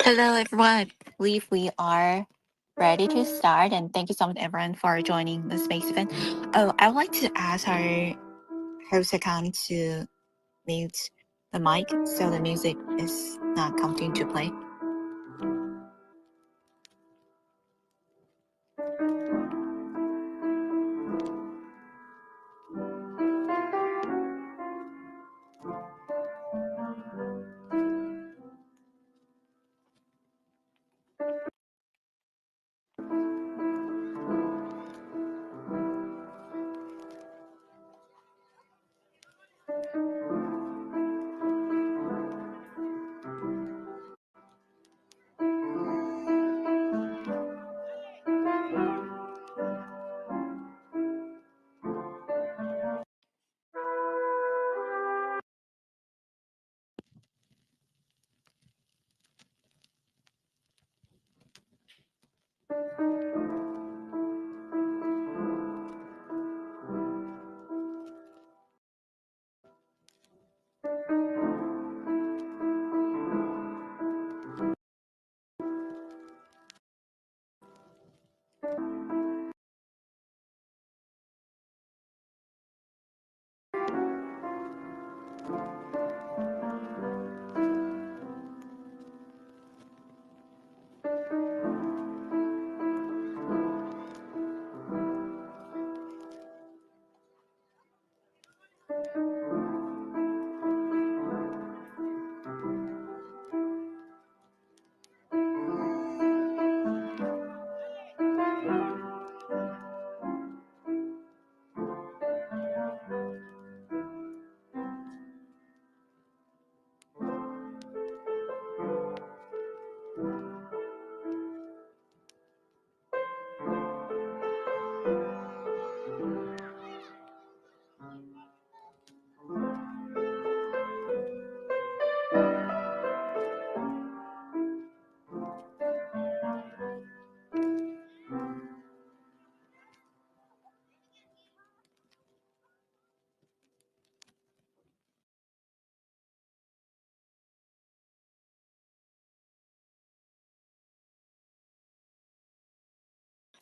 Hello, everyone. I believe we are ready to start, and thank you so much, everyone, for joining the space event. Oh, I would like to ask our host account to mute the mic so the music is not continuing to play.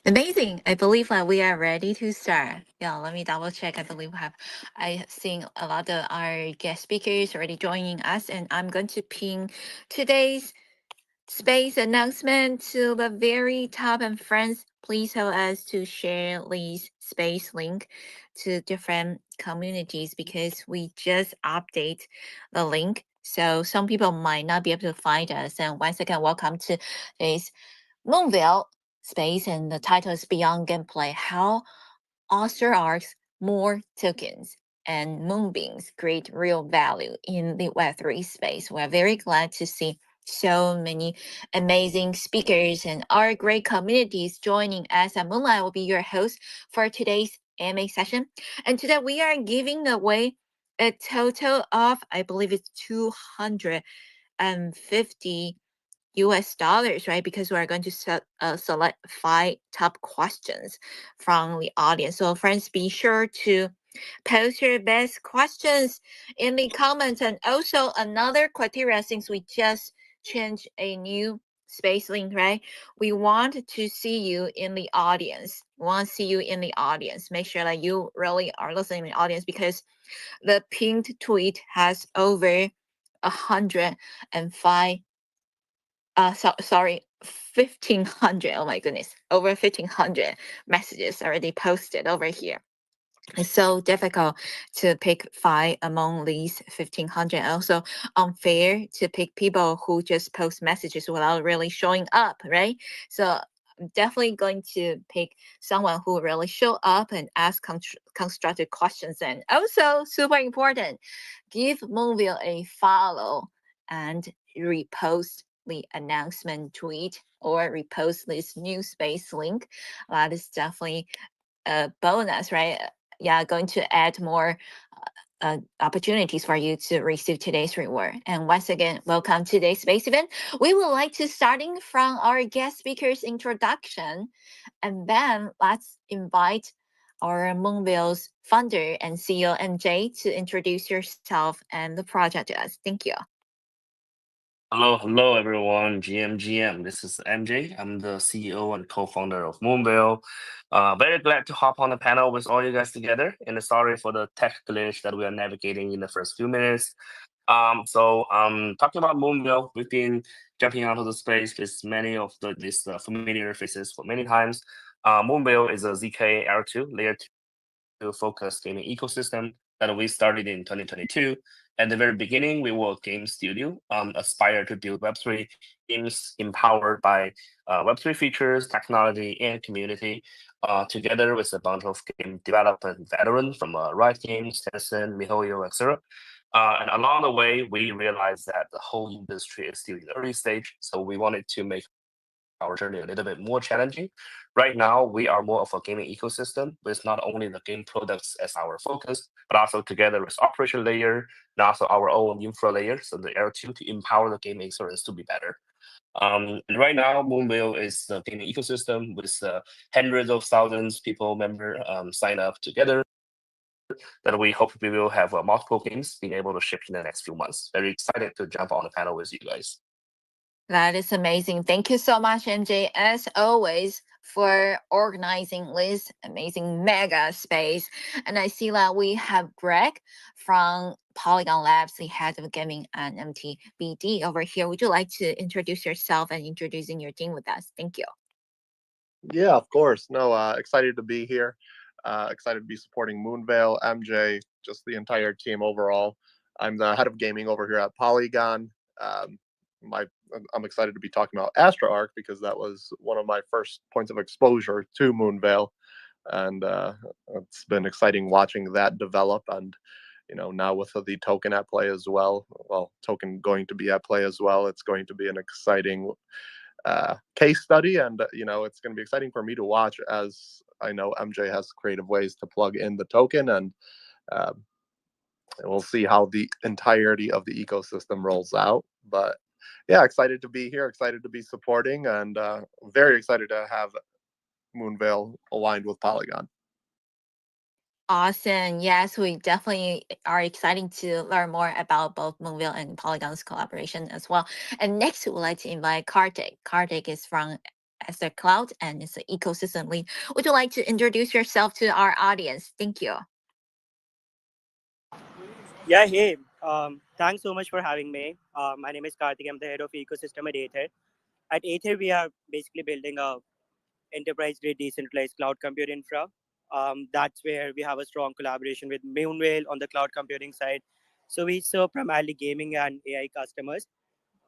Amazing. I believe that we are ready to start. Yeah, let me double check. I believe I seen a lot of our guest speakers already joining us, and I'm going to ping today's space announcement to the very top. And friends, please help us to share this space link to different communities because we just update the link. So some people might not be able to find us. And once again, welcome to this Moonville space, and the title is Beyond Gameplay: How AstrArk's More Tokens and Moonbeams create real value in the Web3 space. We're very glad to see so many amazing speakers and our great communities joining us. And Moonlight will be your host for today's AMA session. And today we are giving away a total of, I believe it's 250 US dollars, right? Because we're going to select 5 top questions from the audience. So friends, be sure to post your best questions in the comments. And also another criteria, since we just changed a new space link, right? We want to see you in the audience. We want to see you in the audience. Make sure that you really are listening in the audience because the pinned tweet has over 105 sorry, 1,500. Oh my goodness, over 1,500 messages already posted over here. It's so difficult to pick 5 among these 1,500. Also unfair to pick people who just post messages without really showing up, right? So I'm definitely going to pick someone who really show up and ask constructive questions. And also super important, give Moonville a follow and repost the announcement tweet or repost this new space link. That is definitely a bonus, right? Yeah, going to add more opportunities for you to receive today's reward. And once again, welcome to today's space event. We would like to starting from our guest speaker's introduction, and then let's invite our Moonville's founder and CEO MJ to introduce yourself and the project to us. Thank you. Hello, everyone. GM. This is MJ. I'm the CEO and co-founder of Moonville. Very glad to hop on the panel with all you guys together. And sorry for the tech glitch that we are navigating in the first few minutes. Talking about Moonville, we've been jumping out of the space with many of these familiar faces for many times. Moonville is a ZK L2 layer 2 focused gaming ecosystem that we started in 2022. At the very beginning, we were a game studio, aspire to build Web3 games empowered by Web3 features, technology, and community, together with a bunch of game development veterans from Riot Games, Tencent, MiHoYo, etc. And along the way, we realized that the whole industry is still in the early stage, so we wanted to make our journey a little bit more challenging. Right now, we are more of a gaming ecosystem with not only the game products as our focus, but also together with operation layer and also our own infra layer, so the L2 to empower the game experience to be better. And right now, Moonville is the gaming ecosystem with hundreds of thousands people member sign up together. That we hope we will have multiple games being able to ship in the next few months. Very excited to jump on the panel with you guys. That is amazing. Thank you so much, MJ, as always, for organizing this amazing mega space. And I see that we have Greg from Polygon Labs, the head of gaming and MTBD over here. Would you like to introduce yourself and introducing your team with us? Thank you. Yeah, of course. No, excited to be here. Excited to be supporting Moonvale, MJ, just the entire team overall. I'm the head of gaming over here at Polygon. Um, my, I'm excited to be talking about AstrArk because that was one of my first points of exposure to Moonvale, and it's been exciting watching that develop. And now with the token at play as well, token going to be at play as well, it's going to be an exciting case study, and it's going to be exciting for me to watch, as I know MJ has creative ways to plug in the token, and we'll see how the entirety of the ecosystem rolls out. But yeah, excited to be here, excited to be supporting, and very excited to have Moonvale aligned with Polygon. Awesome. Yes, we definitely are excited to learn more about both Moonville and Polygon's collaboration as well. And next, we would like to invite Kartik. Kartik is from AstrArk's and is an ecosystem lead. Would you like to introduce yourself to our audience? Thank you. Yeah, hey. Thanks so much for having me. My name is Karthik. I'm the head of ecosystem at Aether. At Aether, we are basically building a enterprise-grade decentralized cloud compute infra. That's where we have a strong collaboration with Moonvale on the cloud computing side. So we serve primarily gaming and AI customers.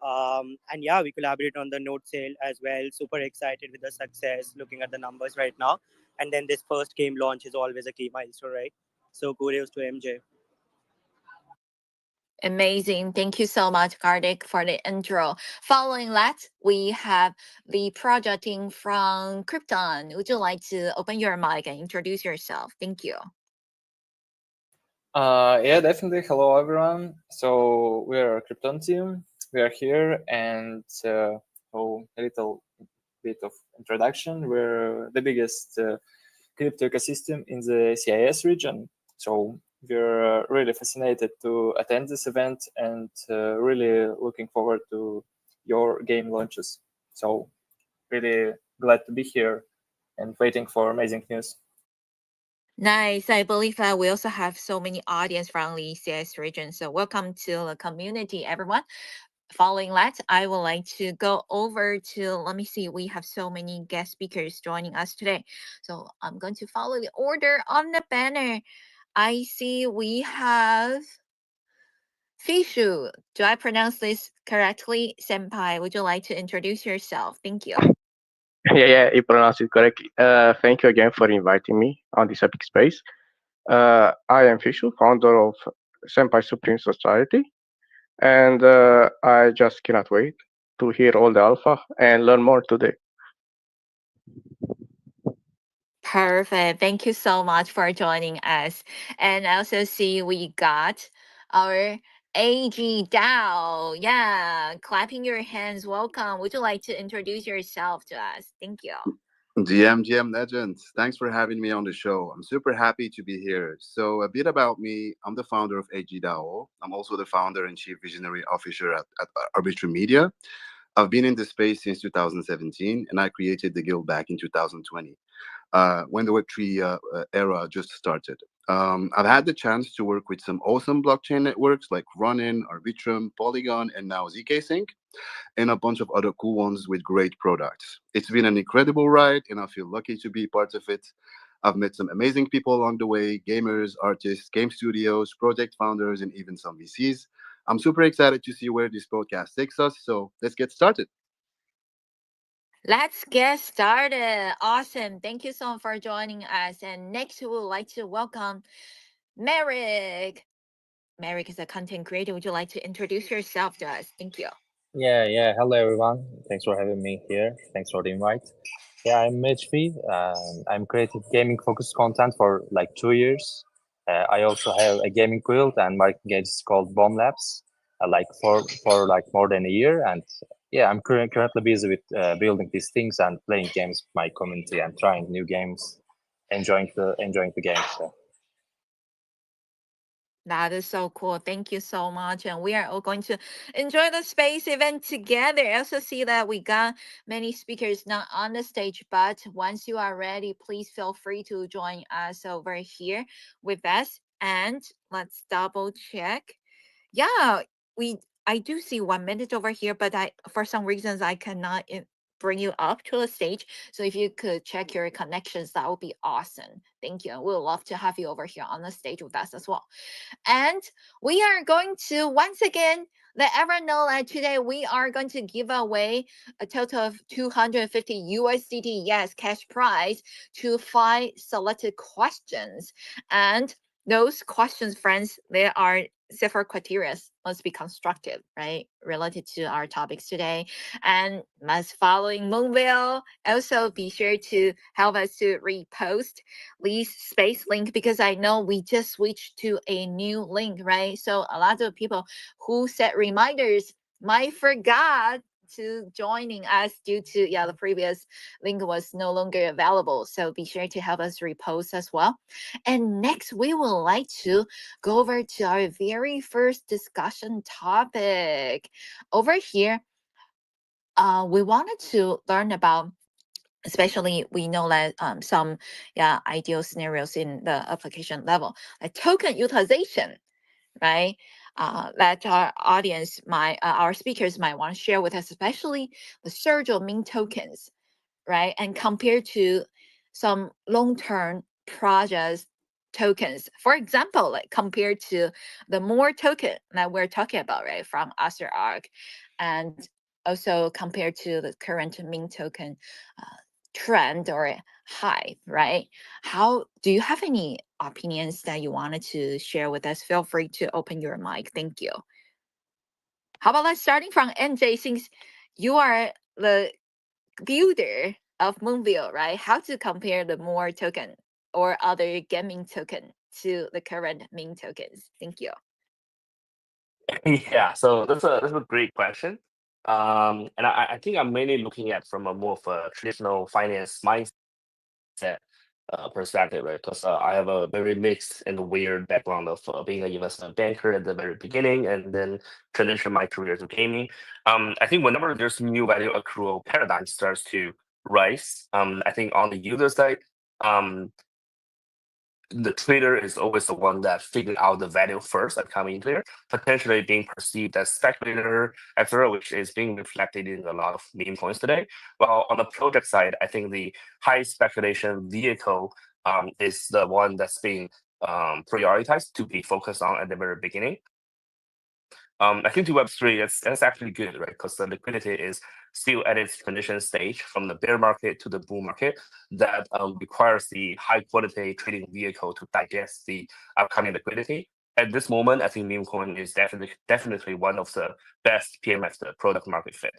And yeah, we collaborate on the node sale as well. Super excited with the success, looking at the numbers right now. And then this first game launch is always a key milestone, right? So kudos to MJ. Amazing. Thank you so much, Kartik, for the intro. Following that, we have the project team from Krypton. Would you like to open your mic and introduce yourself? Thank you. Yeah, definitely. Hello, everyone. So we're a Krypton team. We are here, and a little bit of introduction. We're the biggest crypto ecosystem in the CIS region. So we're really fascinated to attend this event and really looking forward to your game launches. So really glad to be here and waiting for amazing news. Nice. I believe that we also have so many audience from the CS region. So welcome to the community, everyone. Following that, I would like to go over to, let me see, we have so many guest speakers joining us today. So I'm going to follow the order on the banner. I see we have Fishu. Do I pronounce this correctly? Senpai, would you like to introduce yourself? Thank you. Yeah, you pronounced it correctly. Thank you again for inviting me on this epic space. I am Fishu, founder of Senpai Supreme Society, and I just cannot wait to hear all the alpha and learn more today. Perfect. Thank you so much for joining us. And I also see we got our AG Dao. Yeah, clapping your hands. Welcome. Would you like to introduce yourself to us? Thank you. GM Legends, thanks for having me on the show. I'm super happy to be here. So, a bit about me, I'm the founder of AGDAO. I'm also the founder and chief visionary officer at Arbitrum Media. I've been in this space since 2017, and I created the guild back in 2020 when the Web3 era just started. I've had the chance to work with some awesome blockchain networks like Ronin, Arbitrum, Polygon, and now ZK and a bunch of other cool ones with great products. It's been an incredible ride, and I feel lucky to be part of it. I've met some amazing people along the way, gamers, artists, game studios, project founders, and even some VCs. I'm super excited to see where this podcast takes us, so let's get started. Let's get started. Awesome. Thank you so much for joining us. And next, we would like to welcome Merrick. Merrick is a content creator. Would you like to introduce yourself to us? Thank you. Yeah. Hello, everyone. Thanks for having me here. Thanks for the invite. Yeah, I'm HP. I'm creating gaming-focused content for like 2 years. I also have a gaming guild and marketing agency called Bomb Labs. like for like more than a year, and yeah, I'm currently busy with building these things and playing games with my community and trying new games, enjoying the games. So. That is so cool. Thank you so much. And we are all going to enjoy the space event together. I also see that we got many speakers not on the stage, but once you are ready, please feel free to join us over here with us. And let's double check. Yeah, we I do see 1 minute over here, but I for some reasons I cannot bring you up to the stage. So if you could check your connections, that would be awesome. Thank you. We'd love to have you over here on the stage with us as well. And we are going to once again let everyone know that today we are going to give away a total of 250 USDT, yes, cash prize to 5 selected questions. And those questions, friends, there are several criteria must be constructive, right, related to our topics today, and must following Moonville. Also, be sure to help us to repost Lee's space link, because I know we just switched to a new link, right? So a lot of people who set reminders might forgot to joining us due to the previous link was no longer available. So be sure to help us repost as well. And next, we would like to go over to our very first discussion topic. Over here, we wanted to learn about, especially we know that some ideal scenarios in the application level, like token utilization, right? That our audience, our speakers might want to share with us, especially the surge of meme tokens, right? And compared to some long-term projects tokens, for example, like compared to the more token that we're talking about, right, from AstrArk, and also compared to the current meme token trend or hype, right? How do you have any opinions that you wanted to share with us? Feel free to open your mic. Thank you. How about let's starting from NJ, since you are the builder of Moonville, right? How to compare the more token or other gaming token to the current meme tokens? Thank you. Yeah, so that's a great question. And I think I'm mainly looking at from a more of a traditional finance mindset perspective, right? Because I have a very mixed and weird background of being an investment banker at the very beginning, and then transition my career to gaming. I think whenever there's new value accrual paradigm starts to rise, I think on the user side, um, the trader is always the one that figured out the value first and coming into there, potentially being perceived as speculator, etc., which is being reflected in a lot of meme coins today. While on the project side, I think the high speculation vehicle is the one that's being prioritized to be focused on at the very beginning. I think to Web3, that's actually good, right? Because the liquidity is still at its transition stage from the bear market to the bull market that requires the high quality trading vehicle to digest the upcoming liquidity. At this moment, I think meme coin is definitely one of the best PMF, the product market fit.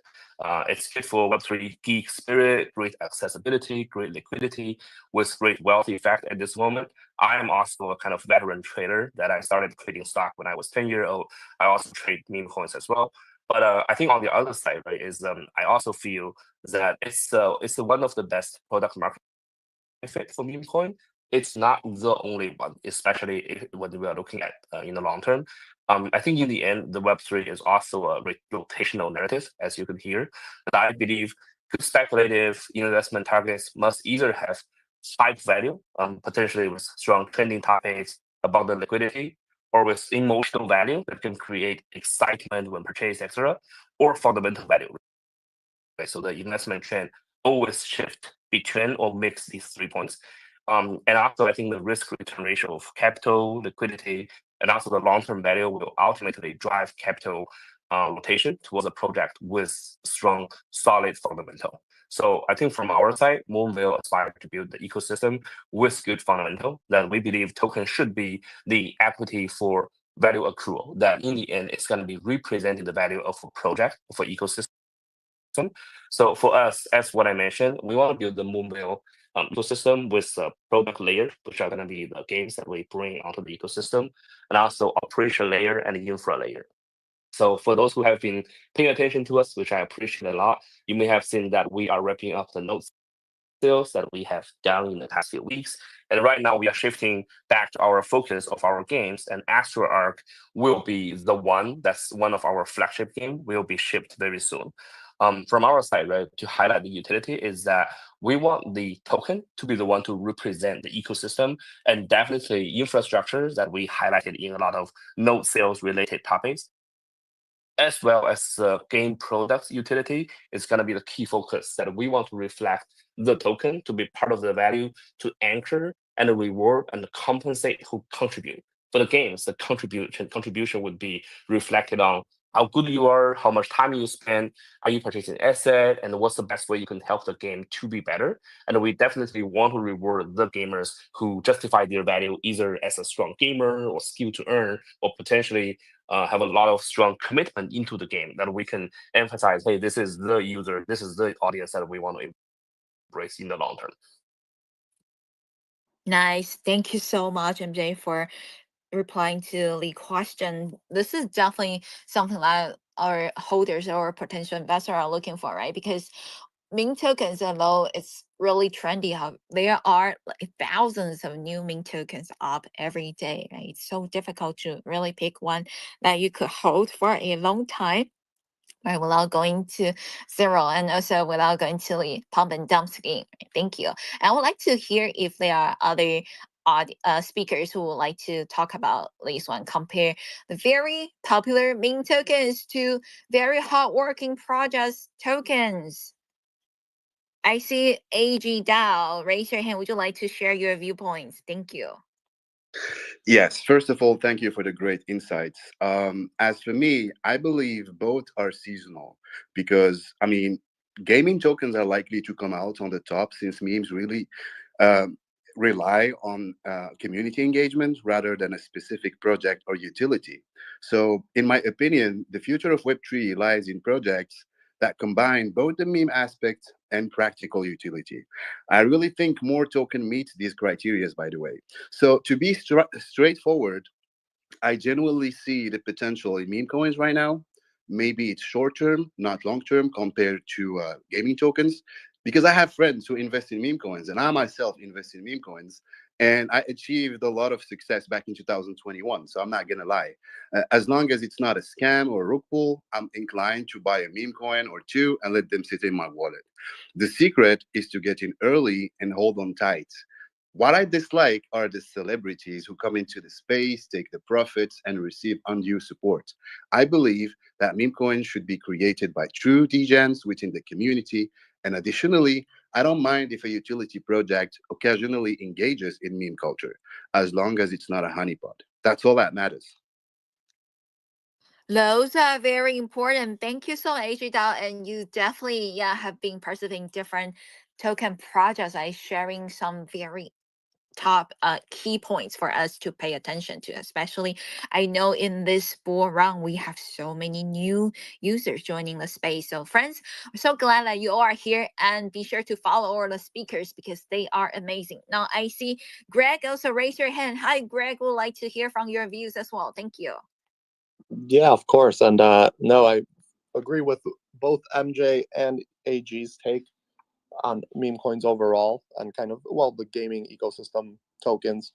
It's good for Web3 geek spirit, great accessibility, great liquidity, with great wealth effect at this moment. I am also a kind of veteran trader that I started trading stock when I was 10 years old. I also trade meme coins as well. But I think on the other side, right, is I also feel that it's one of the best product market fit for meme coin. It's not the only one, especially when we are looking at in the long term. I think in the end, the Web3 is also a rotational narrative, as you can hear. That I believe good speculative investment targets must either have hype value, potentially with strong trending topics about the liquidity, or with emotional value that can create excitement when purchased, etc., or fundamental value. Right? So the investment trend always shift between or mix these 3 points. And also, I think the risk return ratio of capital, liquidity, and also the long term value will ultimately drive capital rotation towards a project with strong, solid fundamental. So I think from our side, Moonville aspires to build the ecosystem with good fundamental that we believe token should be the equity for value accrual. That in the end, it's going to be representing the value of a project, of an ecosystem. So for us, as what I mentioned, we want to build the Moonville ecosystem with a product layer, which are going to be the games that we bring onto the ecosystem, and also operation layer and the infra layer. So for those who have been paying attention to us, which I appreciate a lot, you may have seen that we are wrapping up the note sales that we have done in the past few weeks. And right now we are shifting back to our focus of our games, and AstrArk will be the one that's one of our flagship game will be shipped very soon. From our side, right, to highlight the utility is that we want the token to be the one to represent the ecosystem and definitely infrastructures that we highlighted in a lot of node sales related topics, as well as game products utility is going to be the key focus that we want to reflect the token to be part of the value to anchor and reward and compensate who contribute. For the games, the contribution would be reflected on how good you are, how much time you spend, are you purchasing asset, and what's the best way you can help the game to be better. And we definitely want to reward the gamers who justify their value either as a strong gamer or skill to earn, or potentially have a lot of strong commitment into the game that we can emphasize, hey, this is the user, this is the audience that we want to embrace in the long term. Nice. Thank you so much, MJ, for replying to the question. This is definitely something that our holders or potential investor are looking for, right? Because meme tokens, although it's really trendy, how there are like thousands of new meme tokens up every day, right? It's so difficult to really pick one that you could hold for a long time, right, without going to zero, and also without going to the pump and dump scheme. Thank you. And I would like to hear if there are other speakers who would like to talk about this one, compare the very popular meme tokens to very hardworking projects tokens. I see AG Dao. Raise your hand. Would you like to share your viewpoints? Thank you. Yes, first of all, thank you for the great insights. As for me, I believe both are seasonal because, I mean, gaming tokens are likely to come out on the top since memes really um, rely on community engagement rather than a specific project or utility. So, in my opinion, the future of Web3 lies in projects that combine both the meme aspect and practical utility. I really think more token meets these criteria, by the way. So to be straightforward, I genuinely see the potential in meme coins right now. Maybe it's short term, not long term, compared to gaming tokens. Because I have friends who invest in meme coins, and I myself invest in meme coins, and I achieved a lot of success back in 2021. So I'm not gonna lie. As long as it's not a scam or a rug pull, I'm inclined to buy a meme coin or two and let them sit in my wallet. The secret is to get in early and hold on tight. What I dislike are the celebrities who come into the space, take the profits, and receive undue support. I believe that meme coins should be created by true degens within the community. And additionally, I don't mind if a utility project occasionally engages in meme culture, as long as it's not a honeypot. That's all that matters. Those are very important. Thank you so much, Dao. And you definitely, yeah, have been pursuing different token projects, like sharing some very top key points for us to pay attention to. Especially, I know in this bull run we have so many new users joining the space. So friends, we're so glad that you all are here, and be sure to follow all the speakers because they are amazing. Now I see Greg also raise your hand. Hi Greg, would like to hear from your views as well. Thank you. Yeah, of course. And no, I agree with both MJ and AG's take on meme coins overall and kind of, well, the gaming ecosystem tokens.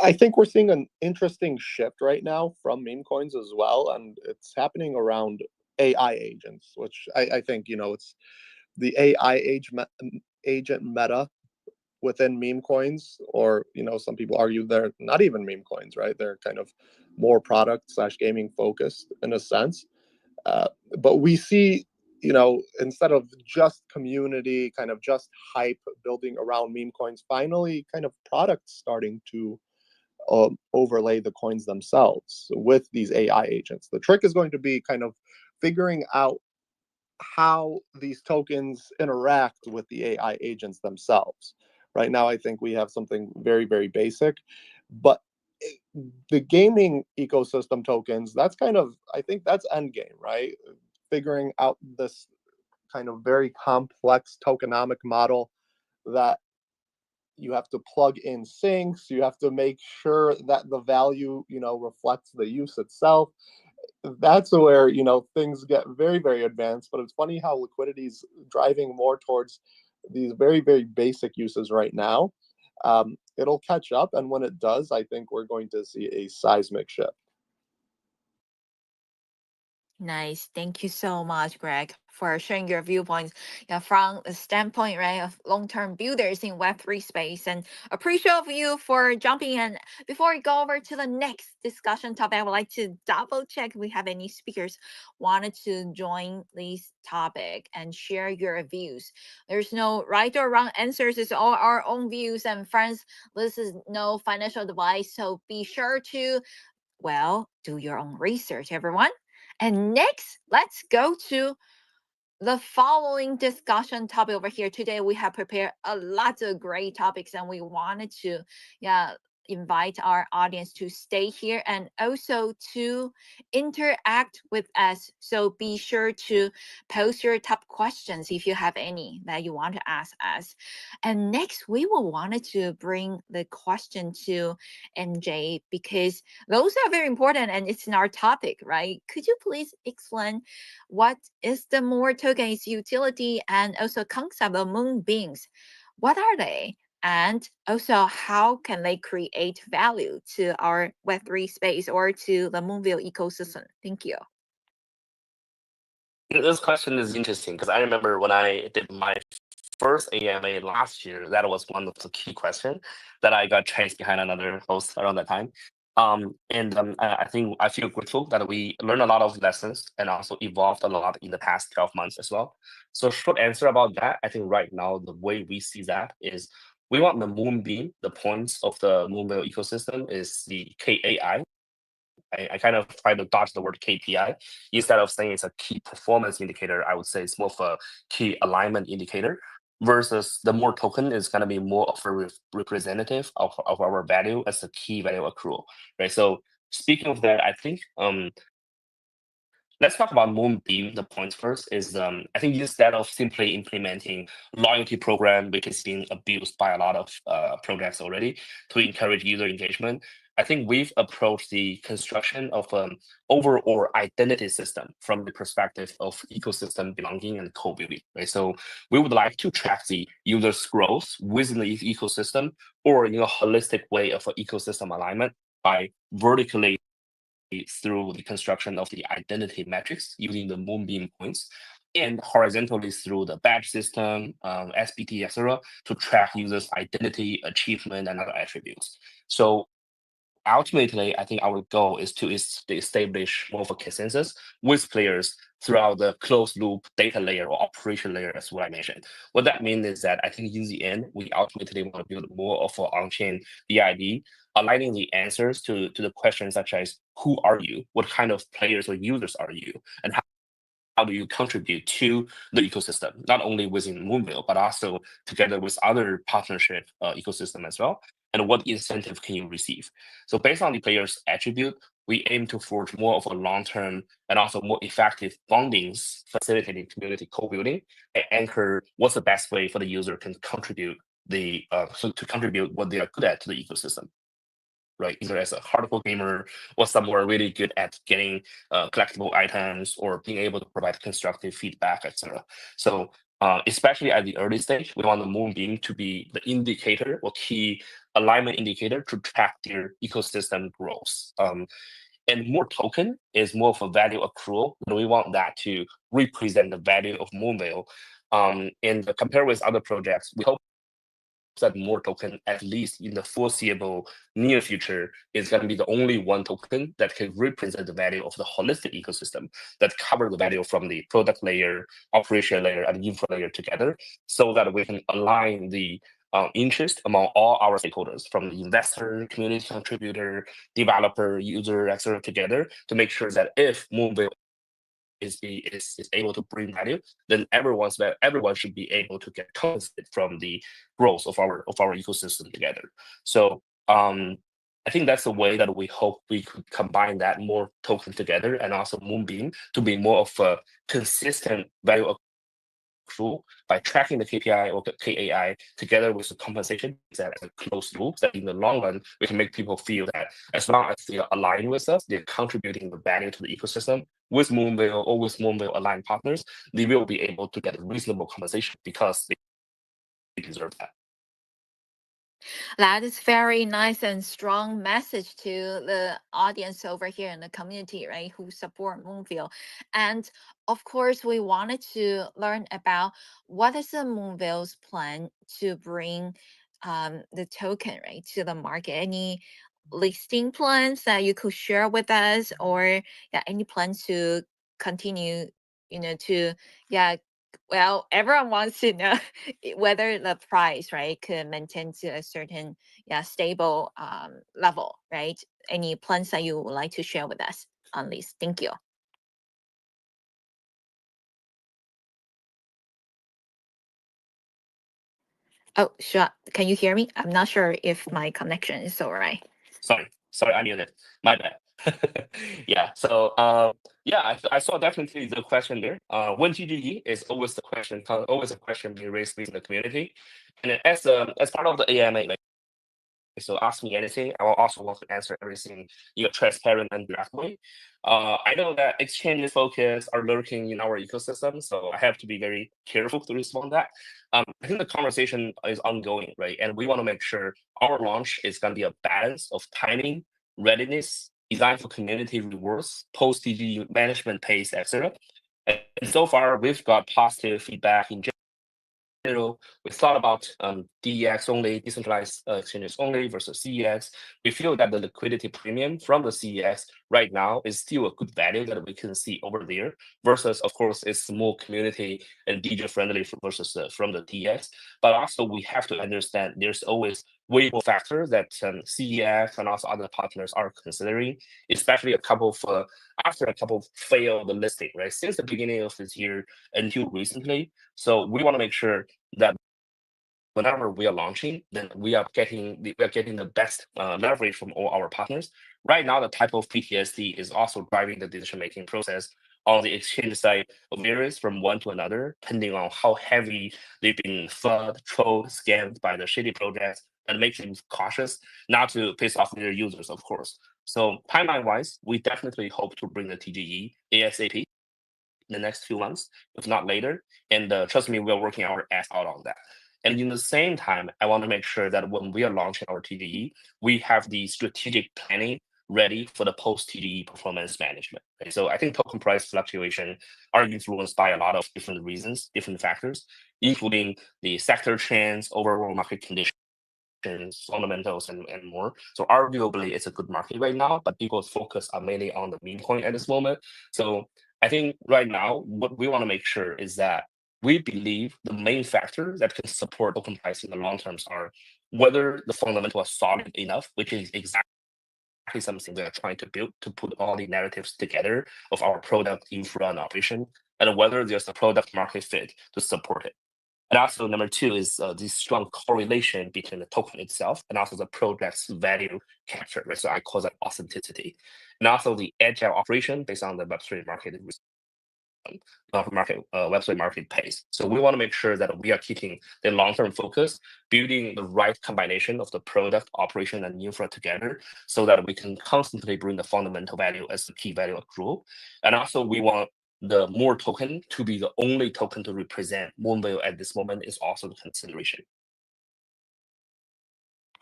I think we're seeing an interesting shift right now from meme coins as well. And it's happening around AI agents, which I think, it's the agent meta within meme coins, or some people argue they're not even meme coins, right? They're kind of more product/gaming focused in a sense. But we see, instead of just community, kind of just hype building around meme coins, finally kind of products starting to overlay the coins themselves with these AI agents. The trick is going to be kind of figuring out how these tokens interact with the AI agents themselves. Right now, I think we have something very, very basic, but the gaming ecosystem tokens, that's kind of, I think that's end game, right? Figuring out this kind of very complex tokenomic model that you have to plug in sinks, you have to make sure that the value, reflects the use itself. that's where things get very, very advanced. But it's funny how liquidity is driving more towards these very, very basic uses right now. It'll catch up, and when it does, I think we're going to see a seismic shift. Nice. Thank you so much, Greg, for sharing your viewpoints. Yeah, from the standpoint, right, of long-term builders in Web3 space, and appreciate of you for jumping in. Before we go over to the next discussion topic, I would like to double check if we have any speakers wanted to join this topic and share your views. There's no right or wrong answers. It's all our own views. And friends, this is no financial advice. So be sure to, well, do your own research, everyone. And next, let's go to the following discussion topic over here. Today, we have prepared a lot of great topics, and we wanted to, invite our audience to stay here and also to interact with us. So be sure to post your top questions if you have any that you want to ask us. And next, we will wanted to bring the question to NJ because those are very important and it's in our topic, right? Could you please explain what is the Moore token's utility and also concept of moonbeams? What are they? And also, how can they create value to our Web3 space or to the Moonville ecosystem? Thank you. This question is interesting because I remember when I did my first AMA last year, that was one of the key questions that I got chased behind another host around that time. I think I feel grateful that we learned a lot of lessons and also evolved a lot in the past 12 months as well. So short answer about that, I think right now the way we see that is we want the Moonbeam, the points of the Moonville ecosystem is the KAI. I kind of try to dodge the word KPI. Instead of saying it's a key performance indicator, I would say it's more of a key alignment indicator versus the Moore token is going to be more of a representative of our value as a key value accrual, right? So speaking of that, I think let's talk about Moonbeam. The points first is I think instead of simply implementing loyalty program, which is being abused by a lot of projects already to encourage user engagement, I think we've approached the construction of an overall identity system from the perspective of ecosystem belonging and co-building, right? So we would like to track the user's growth within the ecosystem or in a holistic way of an ecosystem alignment by vertically through the construction of the identity metrics using the Moonbeam points and horizontally through the badge system, SPT, etc., to track users' identity, achievement, and other attributes. So ultimately, I think our goal is to establish more of a consensus with players throughout the closed loop data layer or operation layer, as what I mentioned. What that means is that I think in the end, we ultimately want to build more of an on-chain BID, aligning the answers to the questions such as who are you, what kind of players or users are you, and how do you contribute to the ecosystem, not only within Moonville, but also together with other partnership ecosystem as well, and what incentive can you receive? So based on the player's attribute, we aim to forge more of a long-term and also more effective bondings, facilitating community co-building, and anchor what's the best way for the user can contribute to contribute what they are good at to the ecosystem. Right, either as a hardcore gamer or someone really good at getting collectible items or being able to provide constructive feedback, etc. So especially at the early stage, we want the Moonbeam to be the indicator or key alignment indicator to track their ecosystem growth. And Moore token is more of a value accrual, and we want that to represent the value of Moonville. And compared with other projects, we hope that Moore token, at least in the foreseeable near future, is going to be the only one token that can represent the value of the holistic ecosystem that cover the value from the product layer, operation layer, and infra layer together, so that we can align the interest among all our stakeholders, from the investor, community contributor, developer, user, etc., together to make sure that if Moonville is able to bring value, then everyone should be able to get compensated from the growth of our ecosystem together. So I think that's the way that we hope we could combine that Moore token together and also Moonbeam to be more of a consistent value accrual by tracking the KPI or the KAI together with the compensation that as a closed loop that in the long run we can make people feel that as long as they are aligned with us, they're contributing the value to the ecosystem with Moonville or with Moonville aligned partners, they will be able to get reasonable compensation because they deserve that. That is very nice and strong message to the audience over here in the community, right? Who support Moonville. And of course, we wanted to learn about what is the Moonville's plan to bring the token, right, to the market. Any listing plans that you could share with us, or yeah, any plans to continue, to well, everyone wants to know whether the price, right, could maintain to a certain, stable level, right? Any plans that you would like to share with us on this? Thank you. Oh, sure. Can you hear me? I'm not sure if my connection is all right. Sorry, I muted. My bad. Yeah. So yeah, I saw definitely the question there. When TGE is always the question, always a question being raised within the community, and then as part of the AMA, like, so ask me anything. I will also want to answer everything in a transparent and direct way. I know that exchanges focus are lurking in our ecosystem, so I have to be very careful to respond that. I think the conversation is ongoing, right? And we want to make sure our launch is going to be a balance of timing, readiness, design for community rewards, post DG management pace, etc. And so far, we've got positive feedback in general. We thought about DEX only, decentralized exchanges only versus CEX. We feel that the liquidity premium from the CEX right now is still a good value that we can see over there versus, of course, it's more community and DJ friendly versus from the DEX. But also we have to understand there's always way more factors that CEX and also other partners are considering, especially after a couple failed listing, right? Since the beginning of this year until recently. So we want to make sure that whenever we are launching, then we are getting the best leverage from all our partners. Right now, the type of PTSD is also driving the decision-making process on the exchange side varies from one to another, depending on how heavy they've been flooded, trolled, scammed by the shady projects, and makes them cautious not to piss off their users, of course. So timeline-wise, we definitely hope to bring the TGE ASAP in the next few months, if not later. And trust me, we're working our ass out on that. And in the same time, I want to make sure that when we are launching our TGE, we have the strategic planning ready for the post-TGE performance management. Right? So I think token price fluctuation are influenced by a lot of different reasons, different factors, including the sector trends, overall market conditions, fundamentals, and more. So arguably, it's a good market right now, but people's focus are mainly on the meme coin at this moment. So I think right now, what we want to make sure is that we believe the main factor that can support token price in the long terms are whether the fundamentals are solid enough, which is exactly something we are trying to build to put all the narratives together of our product, infra, and operation, and whether there's a product market fit to support it. And also, number two is this strong correlation between the token itself and also the project's value capture. Right? So I call that authenticity. And also the agile operation based on the Web3 website market pace. So we want to make sure that we are keeping the long-term focus, building the right combination of the product, operation, and infra together so that we can constantly bring the fundamental value as the key value accrual. And also we want the more token to be the only token to represent Moonville at this moment is also the consideration.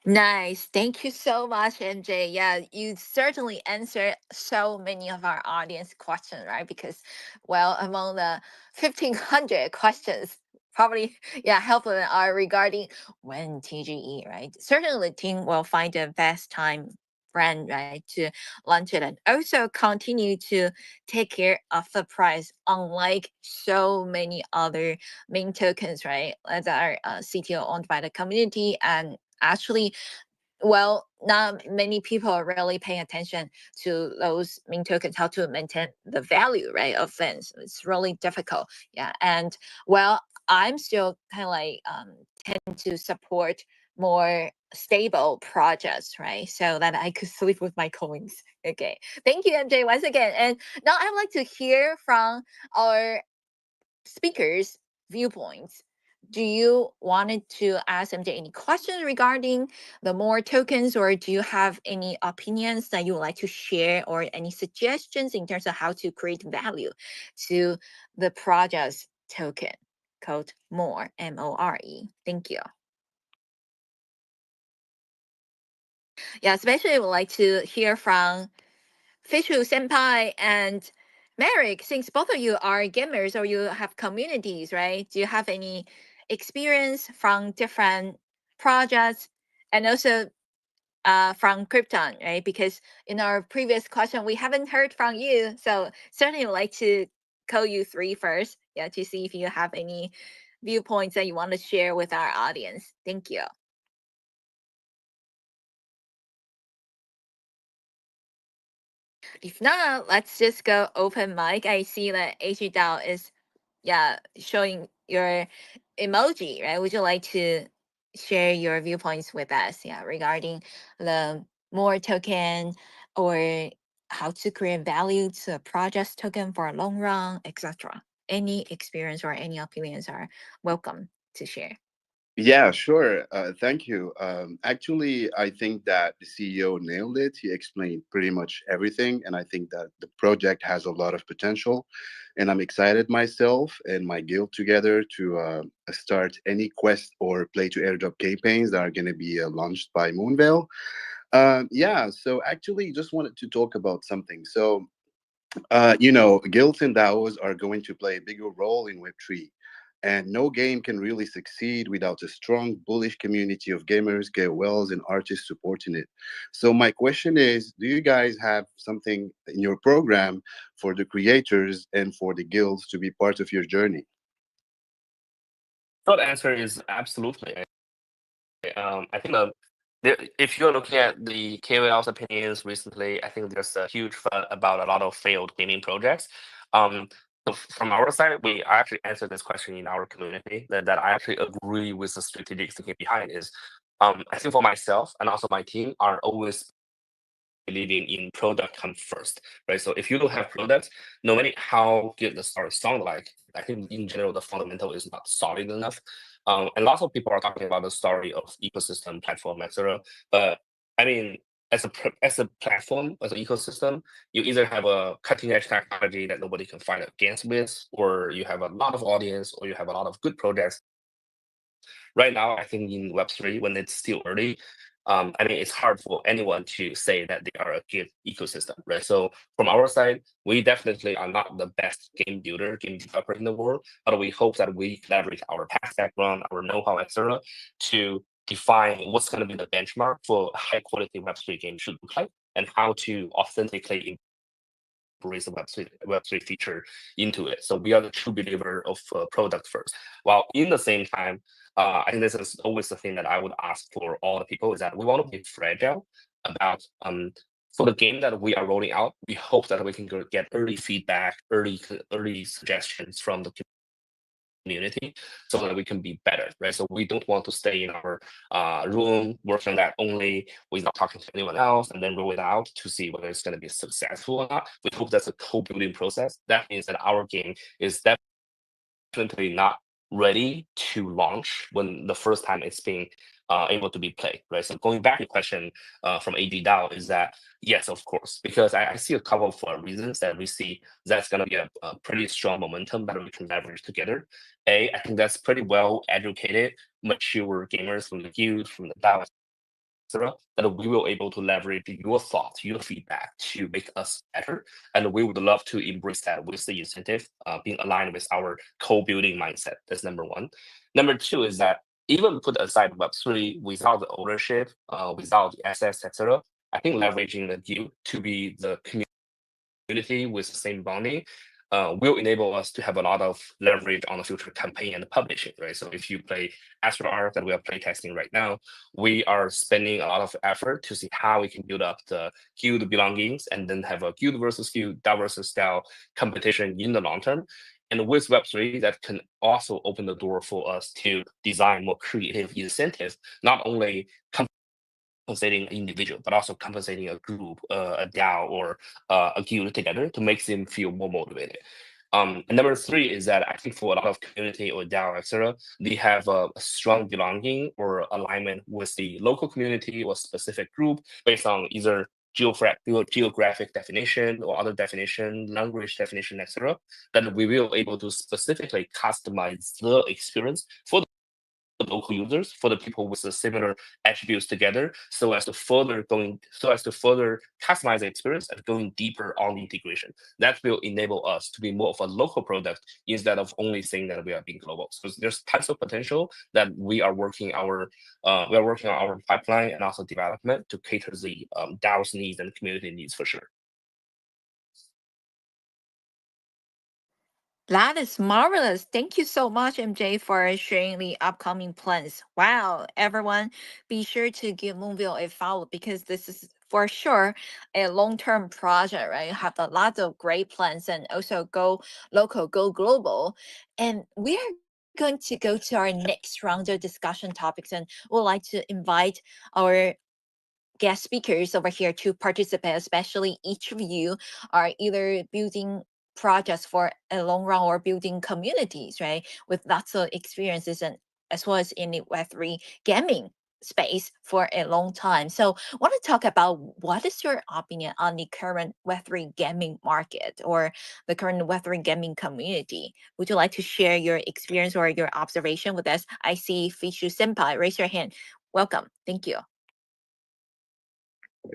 Nice. Thank you so much, MJ. Yeah, you certainly answered so many of our audience questions, right? Because, well, among the 1,500 questions, probably, half of them are regarding when TGE, right? Certainly the team will find the best time brand, right, to launch it and also continue to take care of the price, unlike so many other main tokens, right, that are CTO owned by the community and actually, well, not many people are really paying attention to those meme tokens, how to maintain the value, right, of them. So it's really difficult. Yeah. And well, I'm still kind of like tend to support more stable projects, right? So that I could sleep with my coins. Okay. Thank you, MJ, once again. And now I'd like to hear from our speakers viewpoints. Do you wanted to ask MJ any questions regarding the more tokens, or do you have any opinions that you would like to share, or any suggestions in terms of how to create value to the project's token called more, MORE? Thank you. Yeah, especially I would like to hear from Fishu Senpai and Merrick, since both of you are gamers or you have communities, right? Do you have any experience from different projects, and also from Krypton, right? Because in our previous question, we haven't heard from you. So certainly would like to call you three first, yeah, to see if you have any viewpoints that you want to share with our audience. Thank you. If not, let's just go open mic. I see that AG Dao is, yeah, showing your emoji, right? Would you like to share your viewpoints with us, yeah, regarding the more token, or how to create value to a project token for a long run, etc.? Any experience or any opinions are welcome to share. Yeah, sure. Thank you. Actually, I think that the CEO nailed it. He explained pretty much everything, and I think that the project has a lot of potential. And I'm excited myself and my guild together to start any quest or play to airdrop campaigns that are going to be launched by Moonvale. Yeah, so actually, just wanted to talk about something. So, guilds and DAOs are going to play a bigger role in Web3. And no game can really succeed without a strong, bullish community of gamers, KOLs, and artists supporting it. So, my question is, do you guys have something in your program for the creators and for the guilds to be part of your journey? Short answer is absolutely. I think if you're looking at the KOL's opinions recently, I think there's a huge fun about a lot of failed gaming projects. So from our side, we actually answered this question in our community that I actually agree with the strategic thinking behind is. I think for myself and also my team are always believing in product comes first, right? So if you don't have products, no matter how good the story sound like, I think in general the fundamental is not solid enough. And lots of people are talking about the story of ecosystem, platform, etc. But I mean, as a platform, as an ecosystem, you either have a cutting edge technology that nobody can fight against with, or you have a lot of audience, or you have a lot of good projects. Right now, I think in Web3, when it's still early, I mean, it's hard for anyone to say that they are a good ecosystem, right? So from our side, we definitely are not the best game builder, game developer in the world, but we hope that we leverage our past background, our know-how, etc., to define what's going to be the benchmark for high quality Web3 game should look like, and how to authentically embrace the Web3 feature into it. So we are the true believer of product first. While in the same time, I think this is always the thing that I would ask for all the people is that we want to be fragile about for the game that we are rolling out. We hope that we can get early feedback, early suggestions from the community so that we can be better, right? So we don't want to stay in our room, work on that only without talking to anyone else, and then roll it out to see whether it's going to be successful or not. We hope that's a co-building process. That means that our game is definitely not ready to launch when the first time it's being able to be played, right? So going back to the question from AD DAO is that yes, of course, because I see a couple of reasons that we see that's going to be a pretty strong momentum that we can leverage together. I think that's pretty well educated, mature gamers from the guild, from the DAO, etc., that we will able to leverage your thoughts, your feedback to make us better. And we would love to embrace that with the incentive being aligned with our co-building mindset. That's number one. Number two is that even put aside Web3 without the ownership, without the assets, etc., I think leveraging the guild to be the community with the same bonding will enable us to have a lot of leverage on the future campaign and publishing, right? So if you play AstrArk that we are playtesting right now, we are spending a lot of effort to see how we can build up the guild belongings and then have a guild versus guild, DAO versus DAO competition in the long term. And with Web3, that can also open the door for us to design more creative incentives, not only compensating an individual, but also compensating a group, a DAO, or a guild together to make them feel more motivated. And number three is that I think for a lot of community or DAO, etc., they have a strong belonging or alignment with the local community or specific group based on either geographic definition or other definition, language definition, etc., that we will able to specifically customize the experience for the local users, for the people with the similar attributes together, so as to further customize the experience and going deeper on the integration. That will enable us to be more of a local product instead of only saying that we are being global. So there's tons of potential that we are working on our pipeline and also development to cater the DAO's needs and community needs for sure. That is marvelous. Thank you so much, MJ, for sharing the upcoming plans. Wow, everyone, be sure to give Moonville a follow because this is for sure a long-term project, right? Have a lot of great plans and also go local, go global. And we are going to go to our next round of discussion topics, and we'd like to invite our guest speakers over here to participate, especially each of you are either building projects for a long run or building communities, right? With lots of experiences and as well as in the Web3 gaming space for a long time. So I want to talk about what is your opinion on the current Web3 gaming market or the current Web3 gaming community? Would you like to share your experience or your observation with us? I see Fishu Senpai, raise your hand. Welcome. Thank you.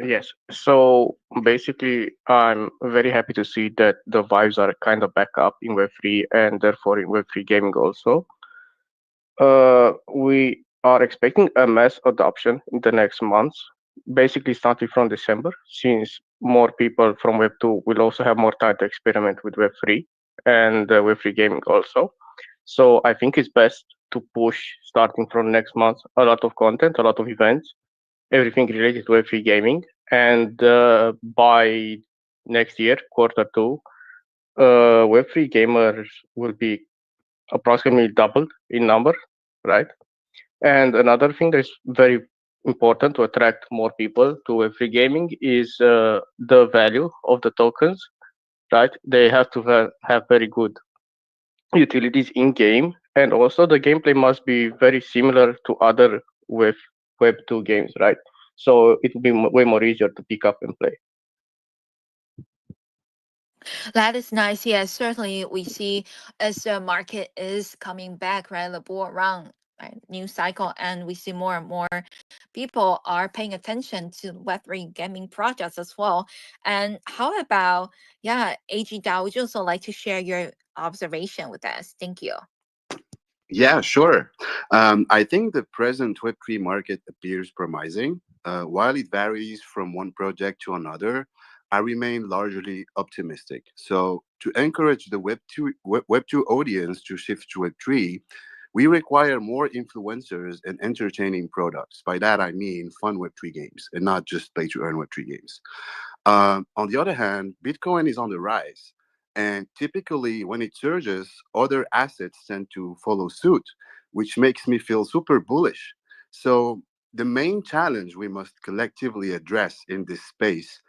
Yes. So basically, I'm very happy to see that the vibes are kind of back up in Web3 and therefore in Web3 gaming also. We are expecting a mass adoption in the next months, basically starting from December, since more people from Web2 will also have more time to experiment with Web3 and Web3 gaming also. So I think it's best to push starting from next month a lot of content, a lot of events, everything related to Web3 gaming. And by next year, quarter two, Web3 gamers will be approximately doubled in number, right? And another thing that is very important to attract more people to Web3 gaming is the value of the tokens, right? They have to have very good utilities in game, and also the gameplay must be very similar to other Web2 games, right? So it will be way more easier to pick up and play. That is nice. Yes, certainly we see as the market is coming back, right? The bull run, right? New cycle, and we see more and more people are paying attention to Web3 gaming projects as well. And how about, yeah, AG Dao, would you also like to share your observation with us? Thank you. Yeah, sure. I think the present Web3 market appears promising. While it varies from one project to another, I remain largely optimistic. So, to encourage the Web2 audience to shift to Web3, we require more influencers and entertaining products. By that, I mean fun Web3 games and not just play to earn Web3 games. On the other hand, Bitcoin is on the rise. And typically, when it surges, other assets tend to follow suit, which makes me feel super bullish. So, the main challenge we must collectively address in this space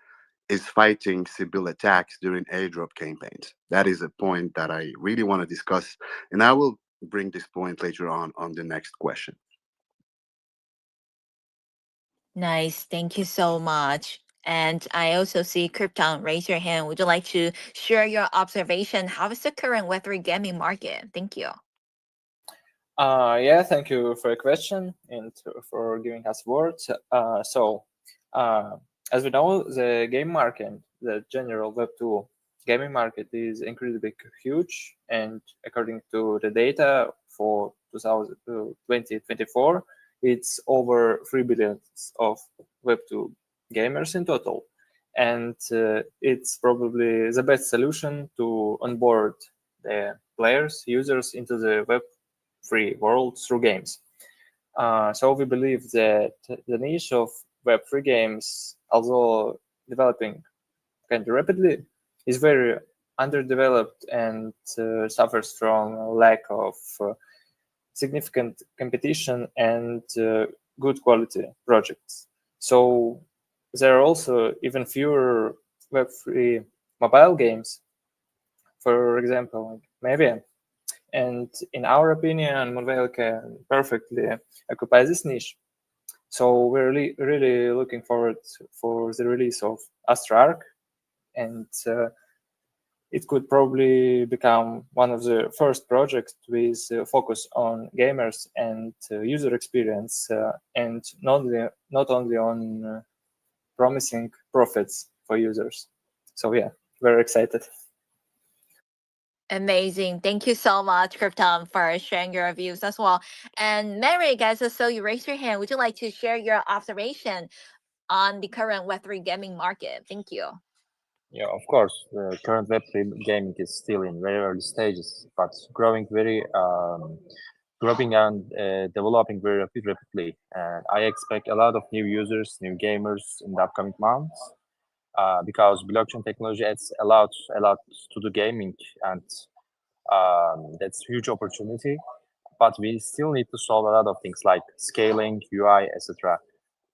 is fighting Sybil attacks during airdrop campaigns. That is a point that I really want to discuss, and I will bring this point later on the next question. Nice. Thank you so much. And I also see Krypton, raise your hand. Would you like to share your observation? How is the current Web3 gaming market? Thank you. Yeah, thank you for your question and for giving us words. As we know, the game market, the general Web2 gaming market is incredibly huge. And according to the data for 2024, it's over 3 billion of Web2 gamers in total. And it's probably the best solution to onboard the players, users into the Web3 world through games. So we believe that the niche of Web3 games, although developing kind of rapidly, is very underdeveloped and suffers from lack of significant competition and good quality projects. So there are also even fewer Web3 mobile games for example, like maybe. And in our opinion, Moonveil can perfectly occupy this niche. So we're really looking forward for the release of AstrArk, and it could probably become one of the first projects with focus on gamers and user experience, and not only on promising profits for users. So yeah, very excited. Amazing. Thank you so much, Krypton, for sharing your views as well. And Mary, guys, so you raised your hand. Would you like to share your observation on the current Web3 gaming market? Thank you. Yeah, of course. The current Web3 gaming is still in very early stages, but growing and developing very rapidly. And I expect a lot of new users, new gamers in the upcoming months, because blockchain technology adds a lot to the gaming, and that's huge opportunity. But we still need to solve a lot of things like scaling, UI, etc.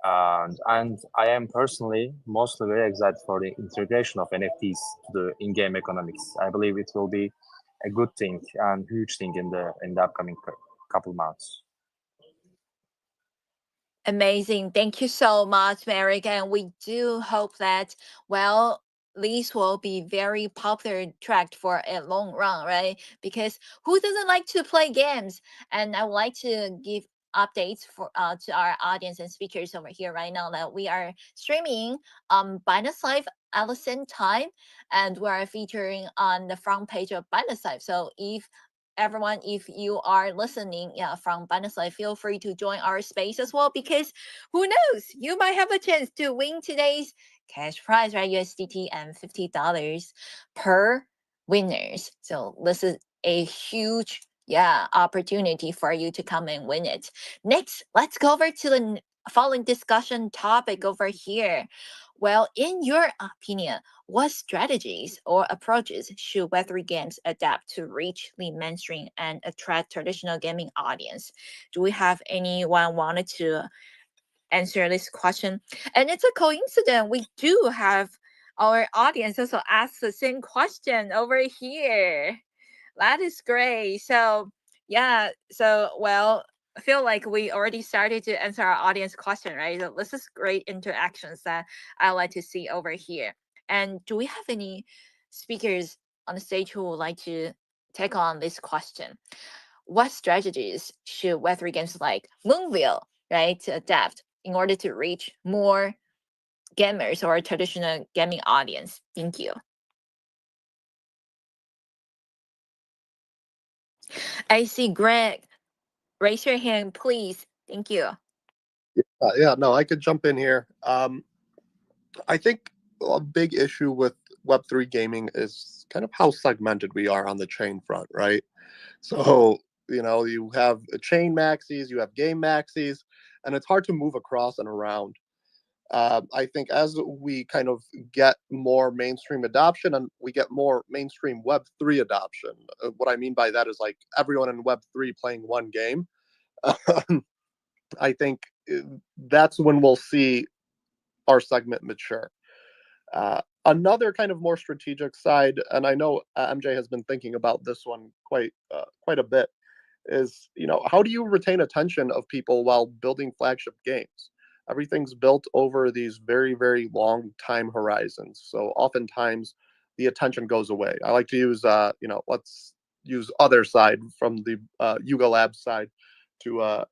And I am personally mostly very excited for the integration of NFTs to the in-game economics. I believe it will be a good thing and huge thing in the upcoming couple months. Amazing. Thank you so much, Merrick. And we do hope that, well, these will be very popular track for a long run, right? Because who doesn't like to play games? And I would like to give updates for to our audience and speakers over here right now that we are streaming Binance Live at the same time, and we are featuring on the front page of Binance Live. So if everyone, if you are listening, yeah, from Binance Live, feel free to join our space as well, because who knows, you might have a chance to win today's cash prize, right? USDT and $50 per winners. So this is a huge, yeah, opportunity for you to come and win it. Next, let's go over to the following discussion topic over here. Well, in your opinion, what strategies or approaches should Web3 games adapt to reach the mainstream and attract traditional gaming audience? Do we have anyone wanted to answer this question? And it's a coincidence, we do have our audience also ask the same question over here. That is great. So yeah, so well, I feel like we already started to answer our audience question, right? So this is great interactions that I like to see over here. And do we have any speakers on the stage who would like to take on this question? What strategies should Web3 games like Moonville, right, to adapt in order to reach more gamers or traditional gaming audience? Thank you. I see Greg. Raise your hand, please. Thank you. Yeah, no, I could jump in here. I think a big issue with Web3 gaming is kind of how segmented we are on the chain front, right? So, you have chain maxis, you have game maxis, and it's hard to move across and around. I think as we kind of get more mainstream adoption and we get more mainstream Web3 adoption, what I mean by that is like everyone in Web3 playing one game. I think that's when we'll see our segment mature. Another kind of more strategic side, and I know MJ has been thinking about this one quite a bit, is how do you retain attention of people while building flagship games? Everything's built over these very, very long time horizons, so oftentimes the attention goes away. I like to use let's use other side from the Yuga Labs side to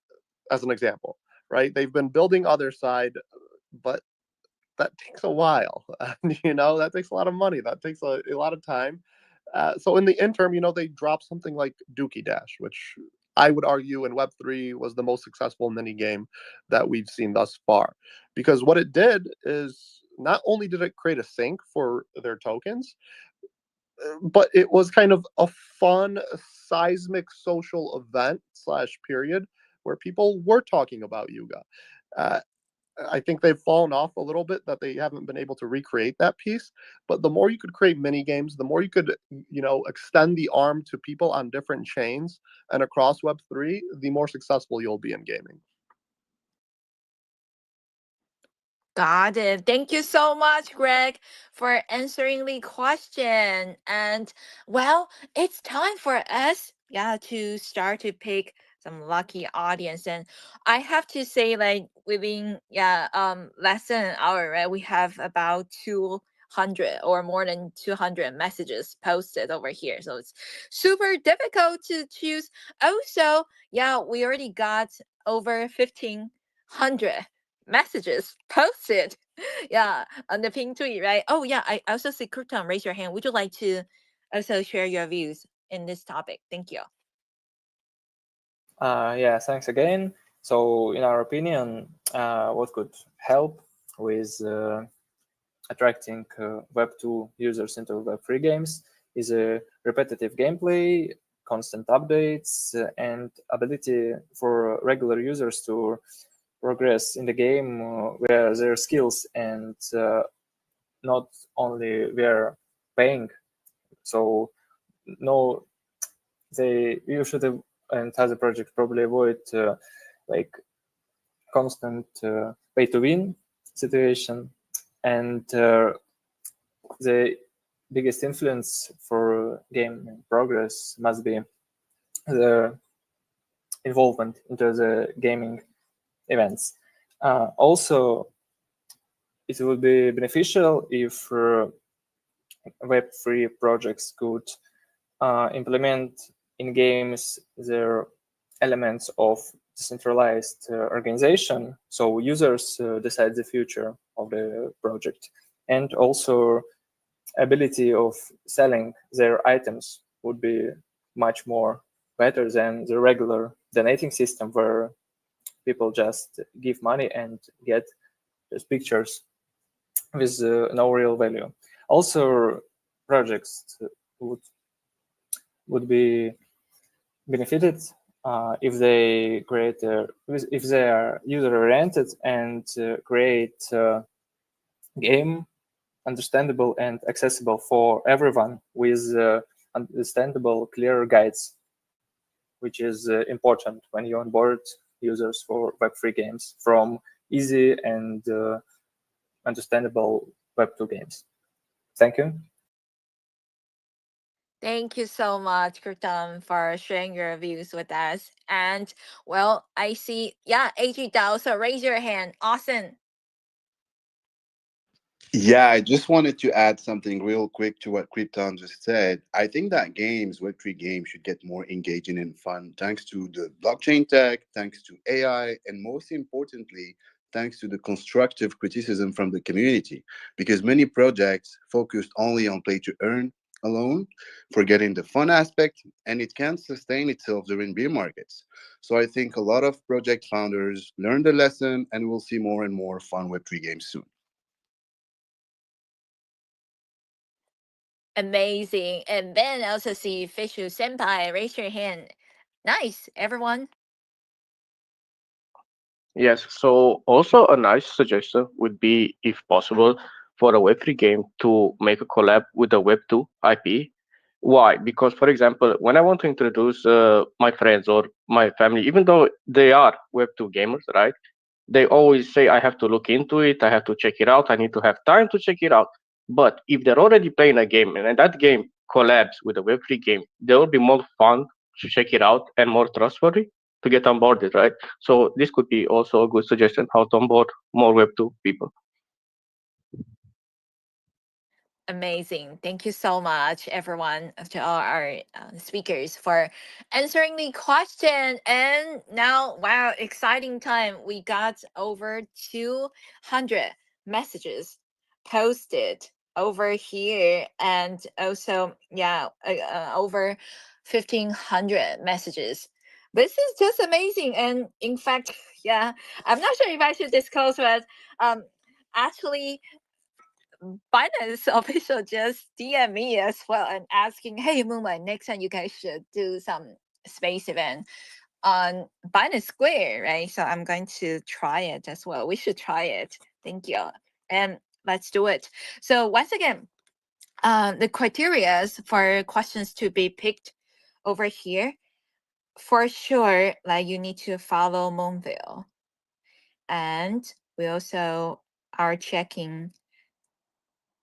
as an example, right? They've been building other side, but that takes a while. That takes a lot of money. That takes a lot of time. So in the interim, they dropped something like Dookie Dash, which I would argue in Web3 was the most successful mini game that we've seen thus far. Because what it did is not only did it create a sync for their tokens, but it was kind of a fun seismic social event / period where people were talking about Yuga. Uh, I think they've fallen off a little bit that they haven't been able to recreate that piece. But the more you could create mini games, the more you could, extend the arm to people on different chains and across Web3, the more successful you'll be in gaming. Got it. Thank you so much, Greg, for answering the question. And well, it's time for us, to start to pick some lucky audience. And I have to say, like within less than an hour, right? We have about 200 or more than 200 messages posted over here. So it's super difficult to choose. Also, we already got over 1,500 messages posted on the pin tweet, right? Oh yeah, I also see Krypton, raise your hand. Would you like to also share your views in this topic? Thank you. Yeah, thanks again. So in our opinion, what could help with attracting Web2 users into Web3 games is a repetitive gameplay, constant updates, and ability for regular users to progress in the game where their skills and not only where paying. So no, you should have, and as a project probably avoid like constant pay to win situation, and the biggest influence for game progress must be the involvement into the gaming events. Also, it would be beneficial if Web3 projects could implement in games their elements of decentralized organization, so users decide the future of the project, and also ability of selling their items would be much more better than the regular donating system where people just give money and get those pictures with no real value. Also, projects would be benefited if they create if they are user oriented and create game understandable and accessible for everyone with understandable clear guides, which is important when you onboard users for Web3 games from easy and understandable Web2 games. Thank you. Thank you so much, Kurtam, for sharing your views with us. And well, I see, AG Dao, so raise your hand. Awesome. Yeah, I just wanted to add something real quick to what Krypton just said. I think that Web3 games, should get more engaging and fun thanks to the blockchain tech, thanks to AI, and most importantly, thanks to the constructive criticism from the community. Because many projects focused only on play to earn alone, forgetting the fun aspect, and it can't sustain itself during bear markets. So I think a lot of project founders learned the lesson, and we'll see more and more fun Web3 games soon. Amazing. And then I also see Fishu Senpai, raise your hand. Nice, everyone. Yes, so also a nice suggestion would be, if possible, for a Web3 game to make a collab with a Web2 IP. Why? Because, for example, when I want to introduce my friends or my family, even though they are Web2 gamers, right? They always say, I have to look into it, I have to check it out, I need to have time to check it out. But if they're already playing a game and that game collabs with a Web3 game, there will be more fun to check it out and more trustworthy to get onboarded, right? So this could be also a good suggestion how to onboard more Web2 people. Amazing. Thank you so much, everyone, to all our speakers for answering the question. And now, wow, exciting time. We got over 200 messages posted over here. And also, over 1,500 messages. This is just amazing. And in fact, I'm not sure if I should disclose, but actually, Binance official just DM me as well and asking, hey, Muma, next time you guys should do some space event on Binance Square, right? So I'm going to try it as well. We should try it. Thank you. And let's do it. So once again, the criteria for questions to be picked over here, for sure, like you need to follow Moonville. And we also are checking,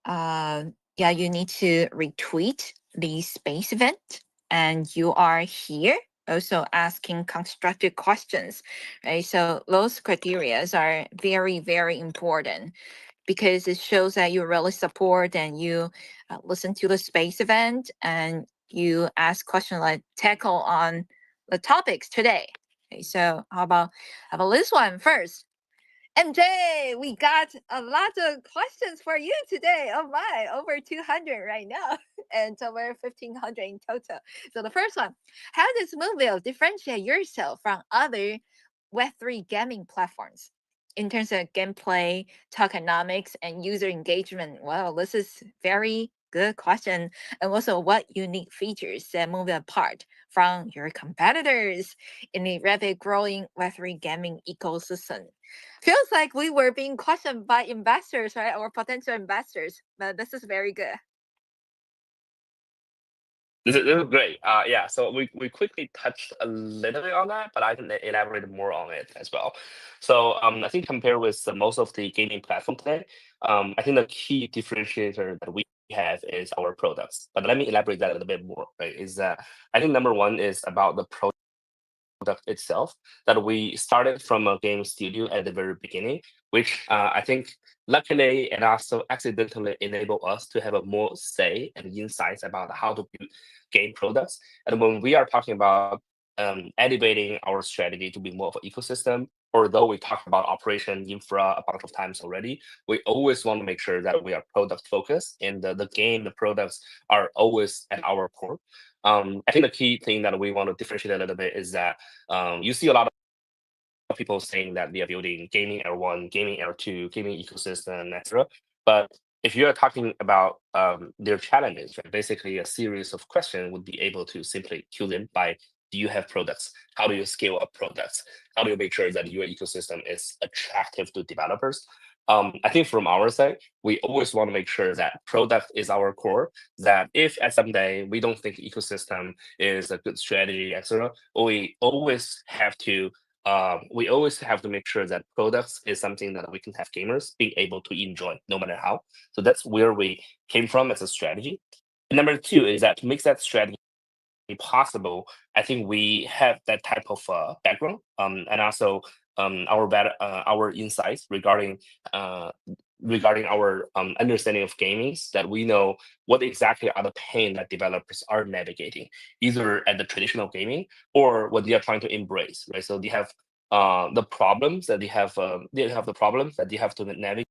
yeah, you need to retweet the space event, and you are here also asking constructive questions, right? So those criteria are very, very important because it shows that you really support and you listen to the space event and you ask questions like tackle on the topics today. Okay, so how about this one first? MJ, we got a lot of questions for you today. Oh my, over 200 right now, and over 1,500 in total. So the first one, how does Moonville differentiate yourself from other Web3 gaming platforms in terms of gameplay, tokenomics, and user engagement? Well, this is very good question. And also, what unique features set Moonville apart from your competitors in the rapid growing Web3 gaming ecosystem? Feels like we were being questioned by investors, right, or potential investors. But this is very good. This is great. Yeah, so we quickly touched a little bit on that, but I can elaborate more on it as well. So I think compared with most of the gaming platform today, I think the key differentiator that we have is our products. But let me elaborate that a little bit more. Right? Is that I think number one is about the product itself, that we started from a game studio at the very beginning, which I think luckily and also accidentally enable us to have a more say and insights about how to build game products. And when we are talking about elevating our strategy to be more of an ecosystem, although we talked about operation infra a bunch of times already, we always want to make sure that we are product focused and the products are always at our core. I think the key thing that we want to differentiate a little bit is that you see a lot of people saying that they are building gaming L1, gaming L2, gaming ecosystem, etc. But if you are talking about their challenges, right, basically a series of questions would be able to simply kill them by: do you have products? How do you scale up products? How do you make sure that your ecosystem is attractive to developers? I think from our side, we always want to make sure that product is our core. That if at some day we don't think ecosystem is a good strategy, etc., we always have to make sure that products is something that we can have gamers being able to enjoy no matter how. So that's where we came from as a strategy. And number two is that to make that strategy possible, I think we have that type of background, and also our insights uh, regarding our understanding of gaming, that we know what exactly are the pain that developers are navigating, either at the traditional gaming or what they are trying to embrace, right? So they have the problems that they have the problems that they have to navigate,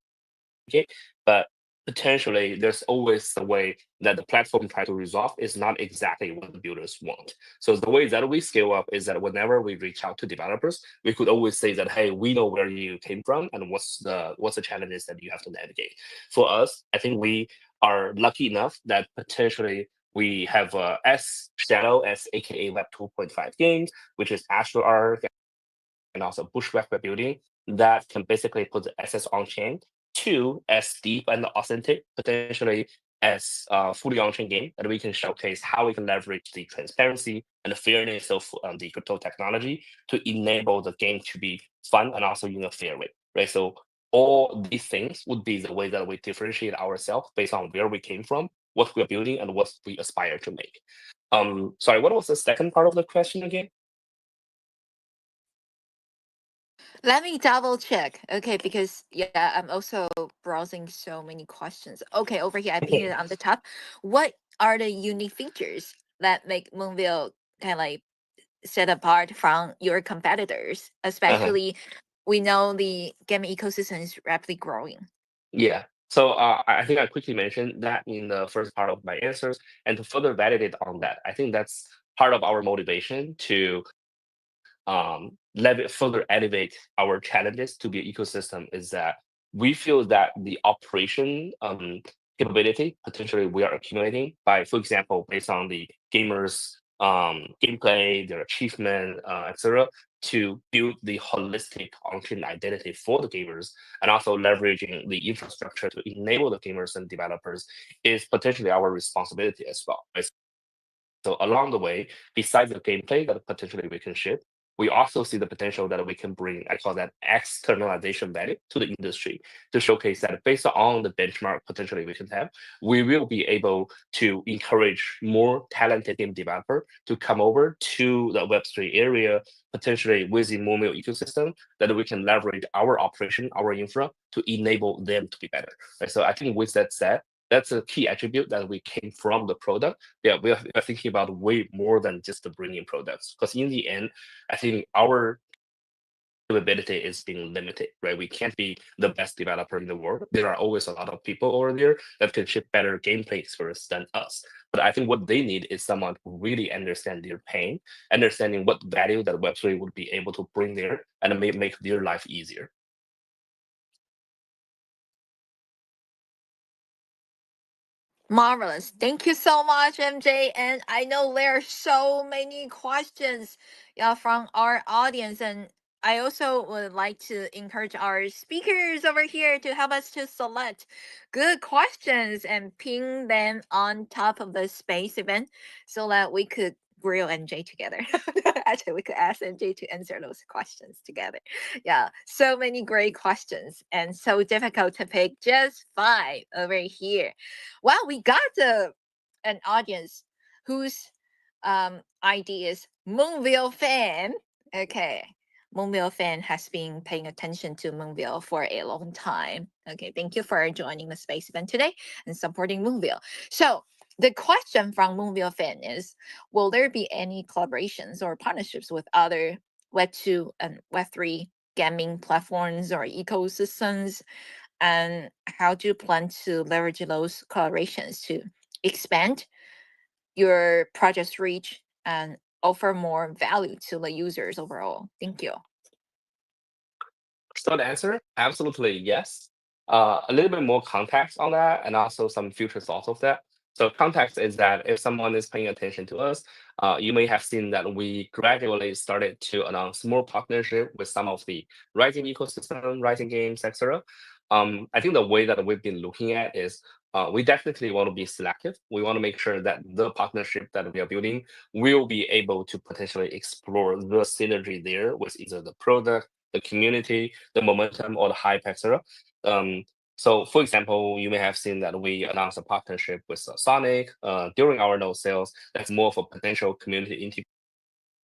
but potentially there's always a way that the platform try to resolve is not exactly what the builders want. So the way that we scale up is that whenever we reach out to developers, we could always say that, hey, we know where you came from and what's the challenges that you have to navigate. For us, I think we are lucky enough that potentially we have S Shadow as aka Web 2.5 games, which is AstrArk and also Bushwhack Web building that can basically put the assets on chain. Two, as deep and authentic, potentially as fully on-chain game that we can showcase how we can leverage the transparency and the fairness of the crypto technology to enable the game to be fun and also in a fair way, right? So all these things would be the way that we differentiate ourselves based on where we came from, what we're building, and what we aspire to make. Sorry, what was the second part of the question again? Let me double check. Okay, because yeah, I'm also browsing so many questions. Okay, over here, I pinned it on the top. What are the unique features that make Moonville kind of like set apart from your competitors? Especially, we know the gaming ecosystem is rapidly growing. Yeah. So I think I quickly mentioned that in the first part of my answers, and to further validate on that, I think that's part of our motivation to further elevate our challenges to be an ecosystem is that we feel that the operation capability potentially we are accumulating by, for example, based on the gamers gameplay, their achievement, etc., to build the holistic on-chain identity for the gamers, and also leveraging the infrastructure to enable the gamers and developers is potentially our responsibility as well. Right? So along the way, besides the gameplay that potentially we can ship, we also see the potential that we can bring, I call that externalization value to the industry to showcase that based on the benchmark potentially we can have, we will be able to encourage more talented game developer to come over to the Web3 area, potentially within Moonwheel ecosystem, that we can leverage our operation, our infra to enable them to be better. Right? So I think with that said, that's a key attribute that we came from the product. Yeah, we are thinking about way more than just the bringing products. Because in the end, I think our capability is being limited, right? We can't be the best developer in the world. There are always a lot of people over there that can ship better gameplay experience than us. But I think what they need is someone who really understands their pain, understanding what value that Web3 would be able to bring there and make their life easier. Marvelous. Thank you so much, MJ. And I know there are so many questions, yeah, from our audience. And I also would like to encourage our speakers over here to help us to select good questions and ping them on top of the space event so that we could grill MJ together. Actually, we could ask MJ to answer those questions together. Yeah, so many great questions and so difficult to pick just 5 over here. Well, we got an audience whose ID is Moonville fan. Okay. Moonville fan has been paying attention to Moonville for a long time. Okay, thank you for joining the space event today and supporting Moonville. So the question from Moonville fan is, will there be any collaborations or partnerships with other Web2 and Web3 gaming platforms or ecosystems? And how do you plan to leverage those collaborations to expand your project's reach and offer more value to the users overall? Thank you. Short answer, absolutely yes. A little bit more context on that, and also some future thoughts of that. So context is that if someone is paying attention to us, you may have seen that we gradually started to announce more partnership with some of the rising ecosystem, rising games, etc. I think the way that we've been looking at is we definitely want to be selective. We want to make sure that the partnership that we are building will be able to potentially explore the synergy there with either the product, the community, the momentum, or the hype, etc. So, for example, you may have seen that we announced a partnership with Sonic during our node sales. That's more for potential community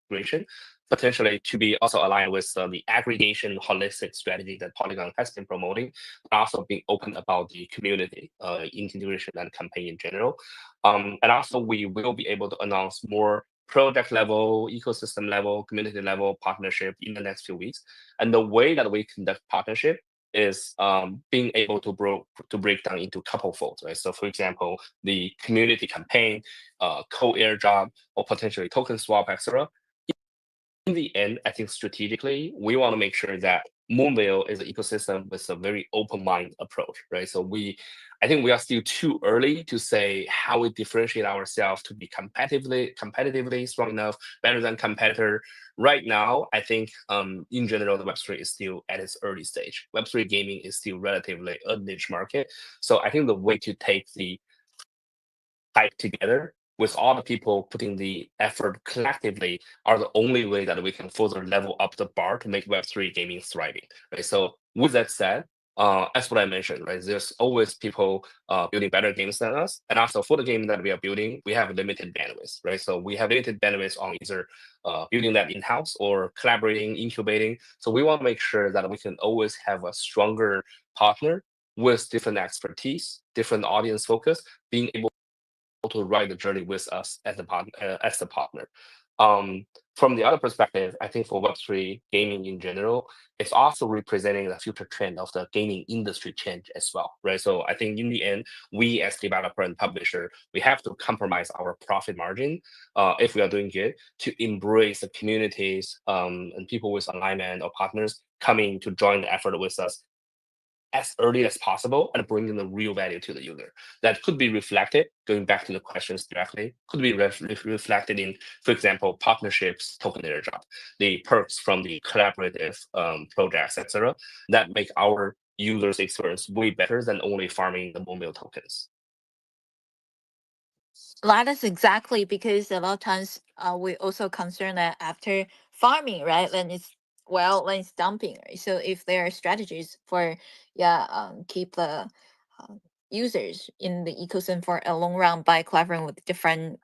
integration, potentially to be also aligned with the aggregation holistic strategy that Polygon has been promoting, but also being open about the community integration and campaign in general. And also, we will be able to announce more project level, ecosystem level, community level partnership in the next few weeks. And the way that we conduct partnership is being able to break down into couple folds, right? So, for example, the community campaign, co-airdrop, or potentially token swap, etc. In the end, I think strategically, we want to make sure that Moonville is an ecosystem with a very open mind approach, right? So I think we are still too early to say how we differentiate ourselves to be competitively strong enough, better than competitor. Right now, I think in general, the Web3 is still at its early stage. Web3 gaming is still relatively a niche market. So I think the way to take the hype together with all the people putting the effort collectively are the only way that we can further level up the bar to make Web3 gaming thriving, right? So with that said, as what I mentioned, right, there's always people building better games than us. And also for the game that we are building, we have limited bandwidth, right? So we have limited bandwidth on either building that in-house or collaborating, incubating. So we want to make sure that we can always have a stronger partner with different expertise, different audience focus, being able to ride the journey with us as the partner. From the other perspective, I think for Web3 gaming in general, it's also representing the future trend of the gaming industry change as well, right? So I think in the end, we as developer and publisher, we have to compromise our profit margin if we are doing good to embrace the communities and people with alignment or partners coming to join the effort with us as early as possible and bringing the real value to the user. That could be reflected, going back to the questions directly, could be reflected in, for example, partnerships, token airdrop, the perks from the collaborative projects, etc., that make our users' experience way better than only farming the Moonville tokens. That is exactly because a lot of times we also concern that after farming, right? Then it's dumping, right? So if there are strategies for keep the users in the ecosystem for a long run by collaborating with different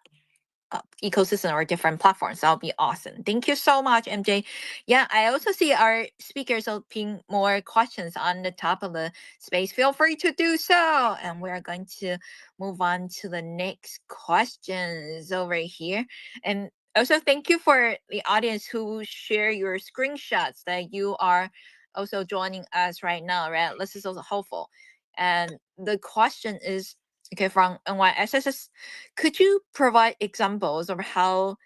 ecosystem or different platforms, that'll be awesome. Thank you so much, MJ. Yeah, I also see our speakers are ping more questions on the top of the space. Feel free to do so, and we're going to move on to the next questions over here. And also thank you for the audience who share your screenshots that you are also joining us right now, right? This is also helpful. And the question is, okay, from NYSSS, could you provide examples of how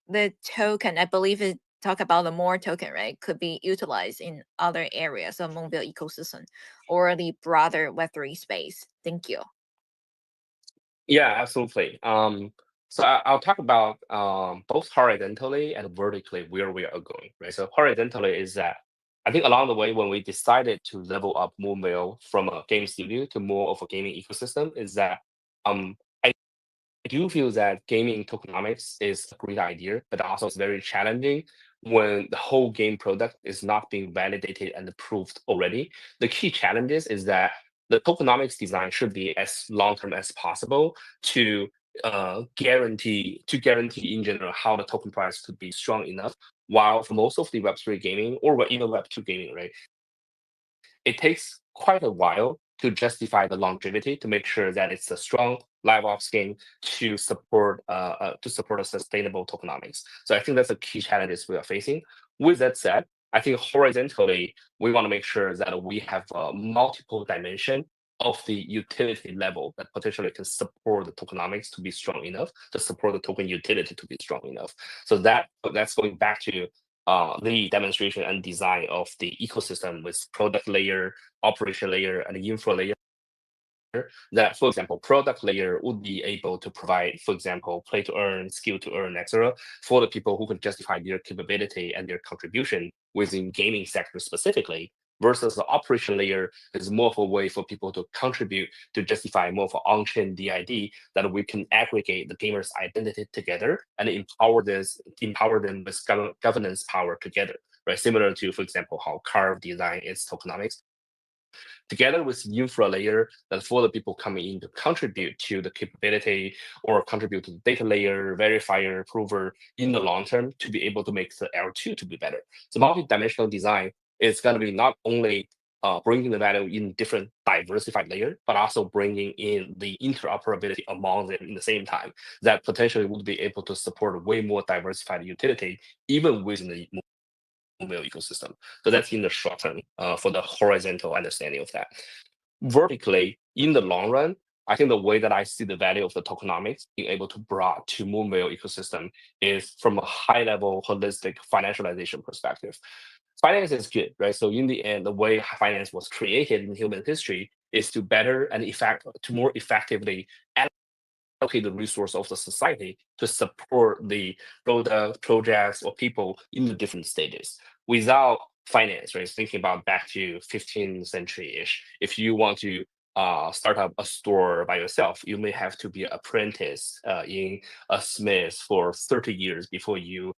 the token, I believe it talk about the more token, right, could be utilized in other areas of mobile ecosystem or the broader Web3 space? Thank you. Yeah, absolutely. So I'll talk about both horizontally and vertically where we are going, right? So horizontally is that I think along the way when we decided to level up Moonville from a game studio to more of a gaming ecosystem, is that I do feel that gaming tokenomics is a great idea, but also it's very challenging when the whole game product is not being validated and approved already. The key challenges is that the tokenomics design should be as long term as possible to guarantee in general how the token price could be strong enough. While for most of the Web3 gaming or even Web2 gaming, right, it takes quite a while to justify the longevity to make sure that it's a strong live ops game to support a sustainable tokenomics. So I think that's the key challenges we are facing. With that said, I think horizontally we want to make sure that we have multiple dimension of the utility level that potentially can support the tokenomics to be strong enough to support the token utility to be strong enough. So that's going back to the demonstration and design of the ecosystem with product layer, operation layer, and infra layer. That, for example, product layer would be able to provide, for example, play to earn, skill to earn, etc., for the people who can justify their capability and their contribution within gaming sector specifically. Versus the operation layer is more of a way for people to contribute to justify more of an on-chain DID that we can aggregate the gamer's identity together and empower them with governance power together, right? Similar to, for example, how Carve design its tokenomics together with infra layer that for the people coming in to contribute to the capability or contribute to the data layer, verifier, prover in the long term to be able to make the L2 to be better. So multi-dimensional design is going to be not only bringing the value in different diversified layer, but also bringing in the interoperability among them in the same time that potentially would be able to support way more diversified utility even within the mobile ecosystem. So that's in the short term for the horizontal understanding of that. Vertically, in the long run, I think the way that I see the value of the tokenomics being able to brought to mobile ecosystem is from a high level holistic financialization perspective. Finance is good, right? So in the end, the way finance was created in human history is to better and to more effectively allocate the resource of the society to support the product, projects, or people in the different stages. Without finance, right? Thinking about back to 15th century-ish, if you want to start up a store by yourself, you may have to be an apprentice in a smith for 30 years before you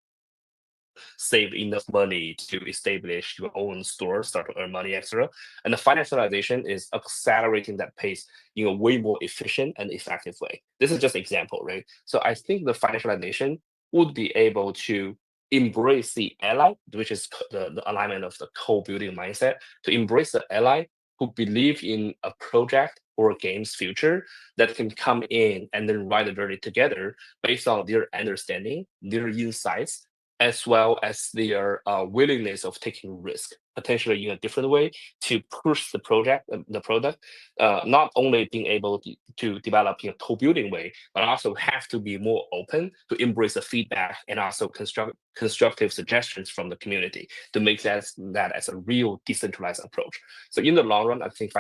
save enough money to establish your own store, start to earn money, etc. And the financialization is accelerating that pace in a way more efficient and effective way. This is just an example, right? So I think the financialization would be able to embrace the ally, which is the alignment of the co-building mindset, to embrace the ally who believe in a project or a game's future that can come in and then ride the journey together based on their understanding, their insights, as well as their willingness of taking risk, potentially in a different way to push the product, not only being able to develop in a co-building way, but also have to be more open to embrace the feedback and also constructive suggestions from the community to make that as a real decentralized approach. So in the long run, I think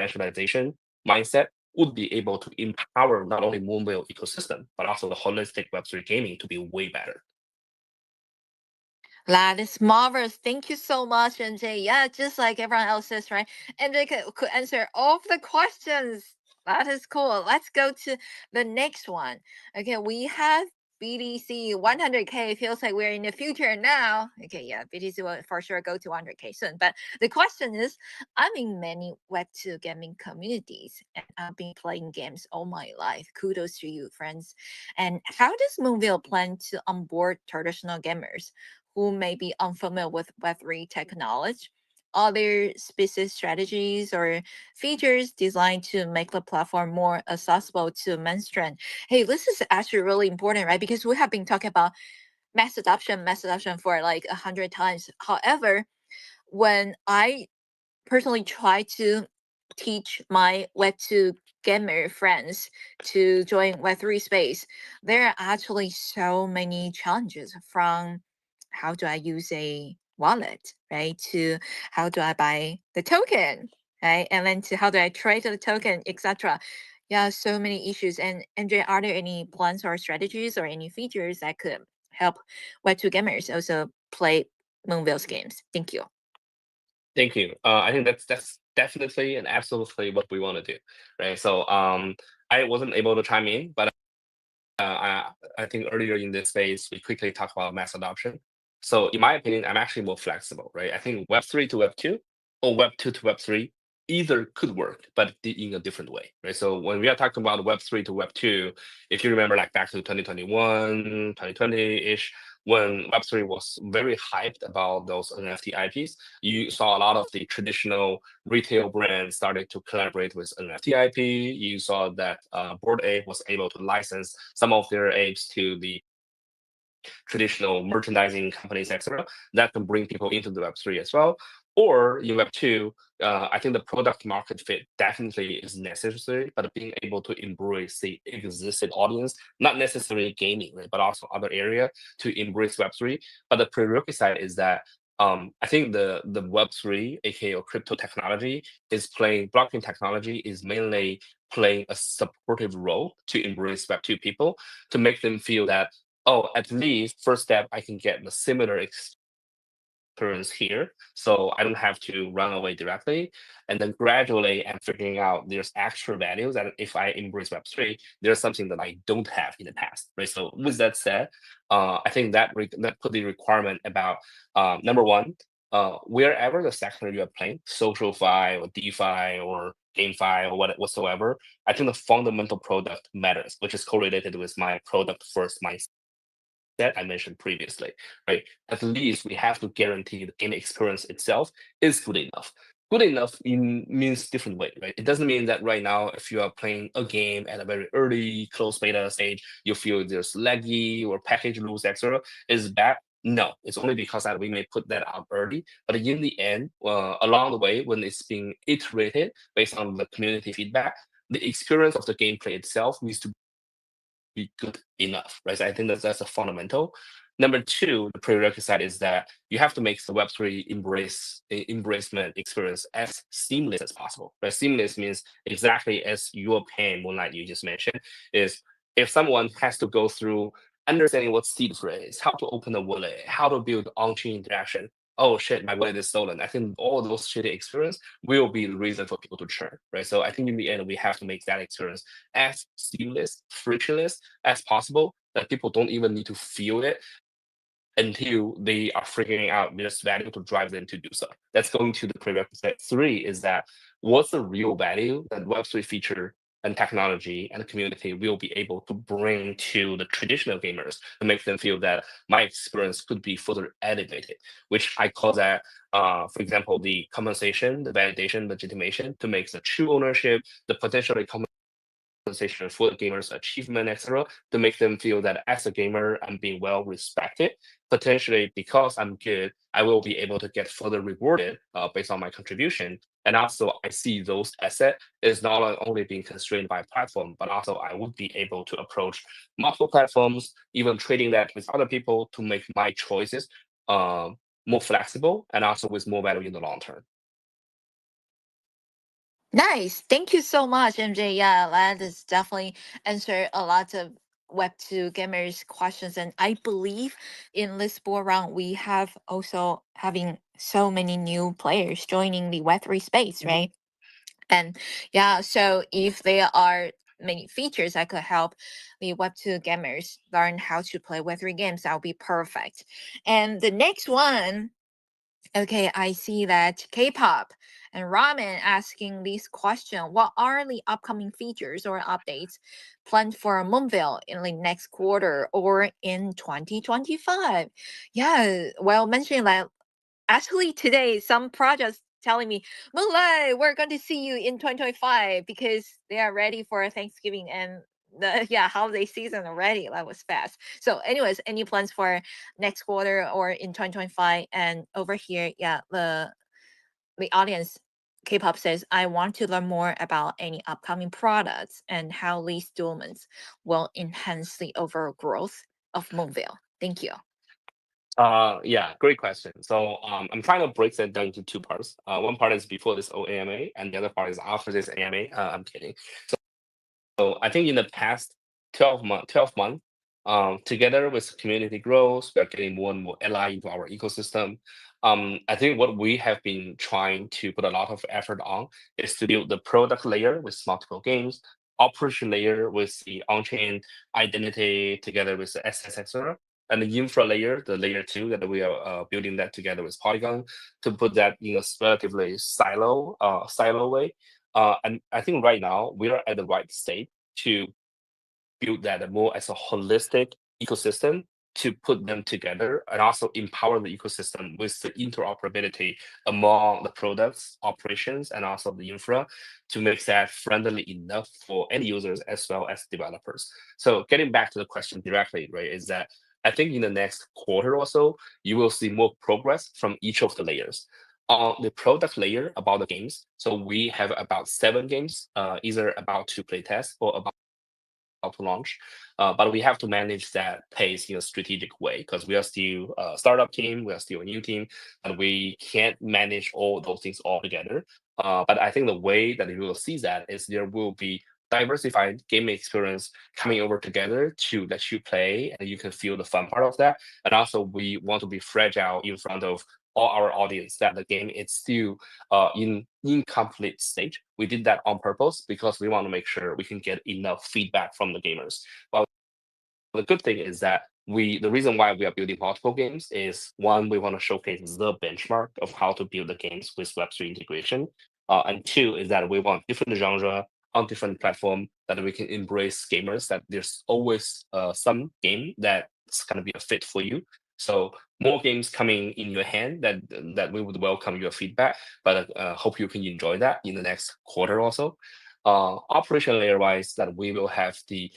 financialization mindset would be able to empower not only mobile ecosystem, but also the holistic Web3 gaming to be way better. That is marvelous. Thank you so much, NJ. Yeah, just like everyone else says, right? NJ could answer all of the questions. That is cool. Let's go to the next one. Okay, we have BTC 100K feels like we're in the future now. Okay, yeah, BTC will for sure go to 100K soon. But the question is, I'm in many Web2 gaming communities and I've been playing games all my life. Kudos to you, friends. And how does Moonville plan to onboard traditional gamers who may be unfamiliar with Web3 technology? Are there specific strategies or features designed to make the platform more accessible to mainstream? Hey, this is actually really important, right? Because we have been talking about mass adoption for like 100 times. However, when I personally try to teach my Web2 gamer friends to join Web3 space, there are actually so many challenges, from how do I use a wallet, right, to how do I buy the token, right, and then to how do I trade the token, etc. Yeah, so many issues. And MJ, are there any plans or strategies or any features that could help Web2 gamers also play Moonville's games? Thank you. Thank you. I think that's definitely and absolutely what we want to do, right? So I wasn't able to chime in, but I think earlier in this phase we quickly talked about mass adoption. So in my opinion, I'm actually more flexible, right? I think Web3 to Web2 or Web2 to Web3 either could work, but in a different way, right? So when we are talking about Web3 to Web2, if you remember, like back to 2021, 2020-ish, when Web3 was very hyped about those NFT IPs, you saw a lot of the traditional retail brands started to collaborate with NFT IP. You saw that Bored Ape was able to license some of their apes to the traditional merchandising companies, etc. That can bring people into the Web3 as well. Or in Web2, I think the product market fit definitely is necessary, but being able to embrace the existing audience, not necessarily gaming, right, but also other area to embrace Web3. But the prerequisite is that I think the Web3, aka or crypto technology, blockchain technology is mainly playing a supportive role to embrace Web2 people, to make them feel that, oh, at least first step, I can get the similar experience here, so I don't have to run away directly. And then gradually I'm figuring out there's extra values that if I embrace Web3, there's something that I don't have in the past, right? So with that said, I think that that put the requirement about number one, wherever the sector you are playing, social fi or DeFi or GameFi or whatsoever, I think the fundamental product matters, which is correlated with my product first mindset that I mentioned previously, right? At least we have to guarantee the game experience itself is good enough. Good enough means different way, right? It doesn't mean that right now, if you are playing a game at a very early closed beta stage, you feel there's laggy or package loose, etc. is bad. No, it's only because that we may put that out early. But in the end, along the way, when it's being iterated based on the community feedback, the experience of the gameplay itself needs to be good enough, right? So I think that's a fundamental. Number two, the prerequisite is that you have to make the Web3 embracement experience as seamless as possible. Right? Seamless means exactly as your pain, Moonlight, you just mentioned, is if someone has to go through understanding what seed phrase, how to open a wallet, how to build on-chain interaction. Oh shit, my wallet is stolen. I think all those shitty experience will be the reason for people to churn, right? So I think in the end, we have to make that experience as seamless, frictionless as possible, that people don't even need to feel it until they are figuring out there's value to drive them to do so. That's going to the prerequisite. Three is that what's the real value that Web3 feature and technology and the community will be able to bring to the traditional gamers to make them feel that my experience could be further elevated, which I call that, for example, the compensation, the validation, legitimation to make the true ownership, the potentially compensation for the gamer's achievement, etc., to make them feel that as a gamer, I'm being well respected. Potentially, because I'm good, I will be able to get further rewarded based on my contribution. And also, I see those assets is not only being constrained by platform, but also I would be able to approach multiple platforms, even trading that with other people to make my choices more flexible and also with more value in the long term. Nice. Thank you so much, MJ. Yeah, that is definitely answered a lot of Web2 gamers questions. And I believe in this board round, we have also having so many new players joining the Web3 space, right? And yeah, so if they are many features that could help the Web2 gamers learn how to play Web3 games, that would be perfect. And the next one, okay, I see that K-pop and Ramen asking this question: what are the upcoming features or updates planned for Moonville in the next quarter or in 2025? Yeah, well, mentioning that actually today some projects telling me, Moonlight, we're going to see you in 2025 because they are ready for Thanksgiving and the holiday season already. That was fast. So anyways, any plans for next quarter or in 2025? And over here, the audience K-pop says, I want to learn more about any upcoming products and how these developments will enhance the overall growth of Moonville. Thank you. Yeah, great question. So I'm trying to break that down into two parts. One part is before this AMA, and the other part is after this AMA. I'm kidding. So I think in the past 12 months, together with community growth, we are getting more and more allied into our ecosystem. I think what we have been trying to put a lot of effort on is to build the product layer with multiple games, operation layer with the on-chain identity together with the SS, etc. And the infra layer, the layer 2 that we are building that together with Polygon to put that in a relatively silo way. And I think right now we are at the right state to build that more as a holistic ecosystem, to put them together and also empower the ecosystem with the interoperability among the products, operations, and also the infra to make that friendly enough for end users as well as developers. So getting back to the question directly, right, is that I think in the next quarter or so, you will see more progress from each of the layers. On the product layer about the games, so we have about 7 games, either about to play test or about to launch. But we have to manage that pace in a strategic way because we are still a startup team, we are still a new team, and we can't manage all those things all together. But I think the way that you will see that is there will be diversified gaming experience coming over together to let you play and you can feel the fun part of that. And also we want to be fragile in front of all our audience that the game is still in incomplete stage. We did that on purpose because we want to make sure we can get enough feedback from the gamers. Well, the good thing is that the reason why we are building multiple games is, one, we want to showcase the benchmark of how to build the games with Web3 integration. And two is that we want different genre on different platform that we can embrace gamers, that there's always some game that's going to be a fit for you. So more games coming in your hand that we would welcome your feedback, but hope you can enjoy that in the next quarter also. Operation layer wise, that we will have the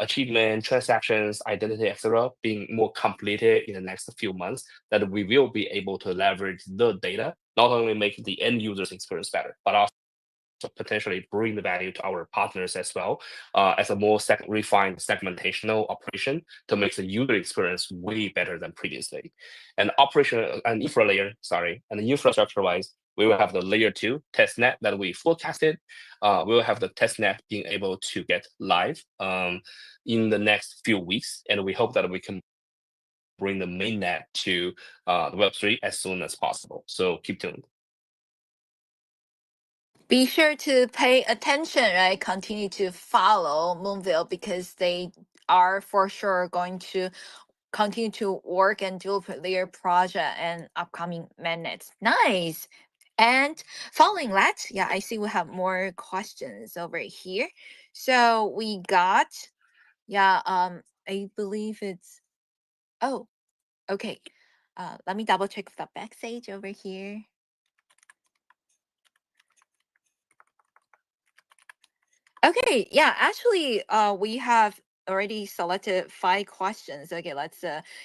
achievement, transactions, identity, etc., being more completed in the next few months, that we will be able to leverage the data, not only make the end users experience better, but also potentially bring the value to our partners as well, as a more refined segmentational operation to make the user experience way better than previously. And infrastructure wise, we will have the layer 2 testnet that we forecasted. We will have the testnet being able to get live in the next few weeks, and we hope that we can bring the mainnet to the Web3 as soon as possible. So keep tuned. Be sure to pay attention, right? Continue to follow Moonville because they are for sure going to continue to work and develop their project and upcoming mainnets. Nice. And following that, I see we have more questions over here. So we got, I believe it's, oh, okay. Let me double check the backstage over here. Okay, actually, we have already selected 5 questions. Okay, let's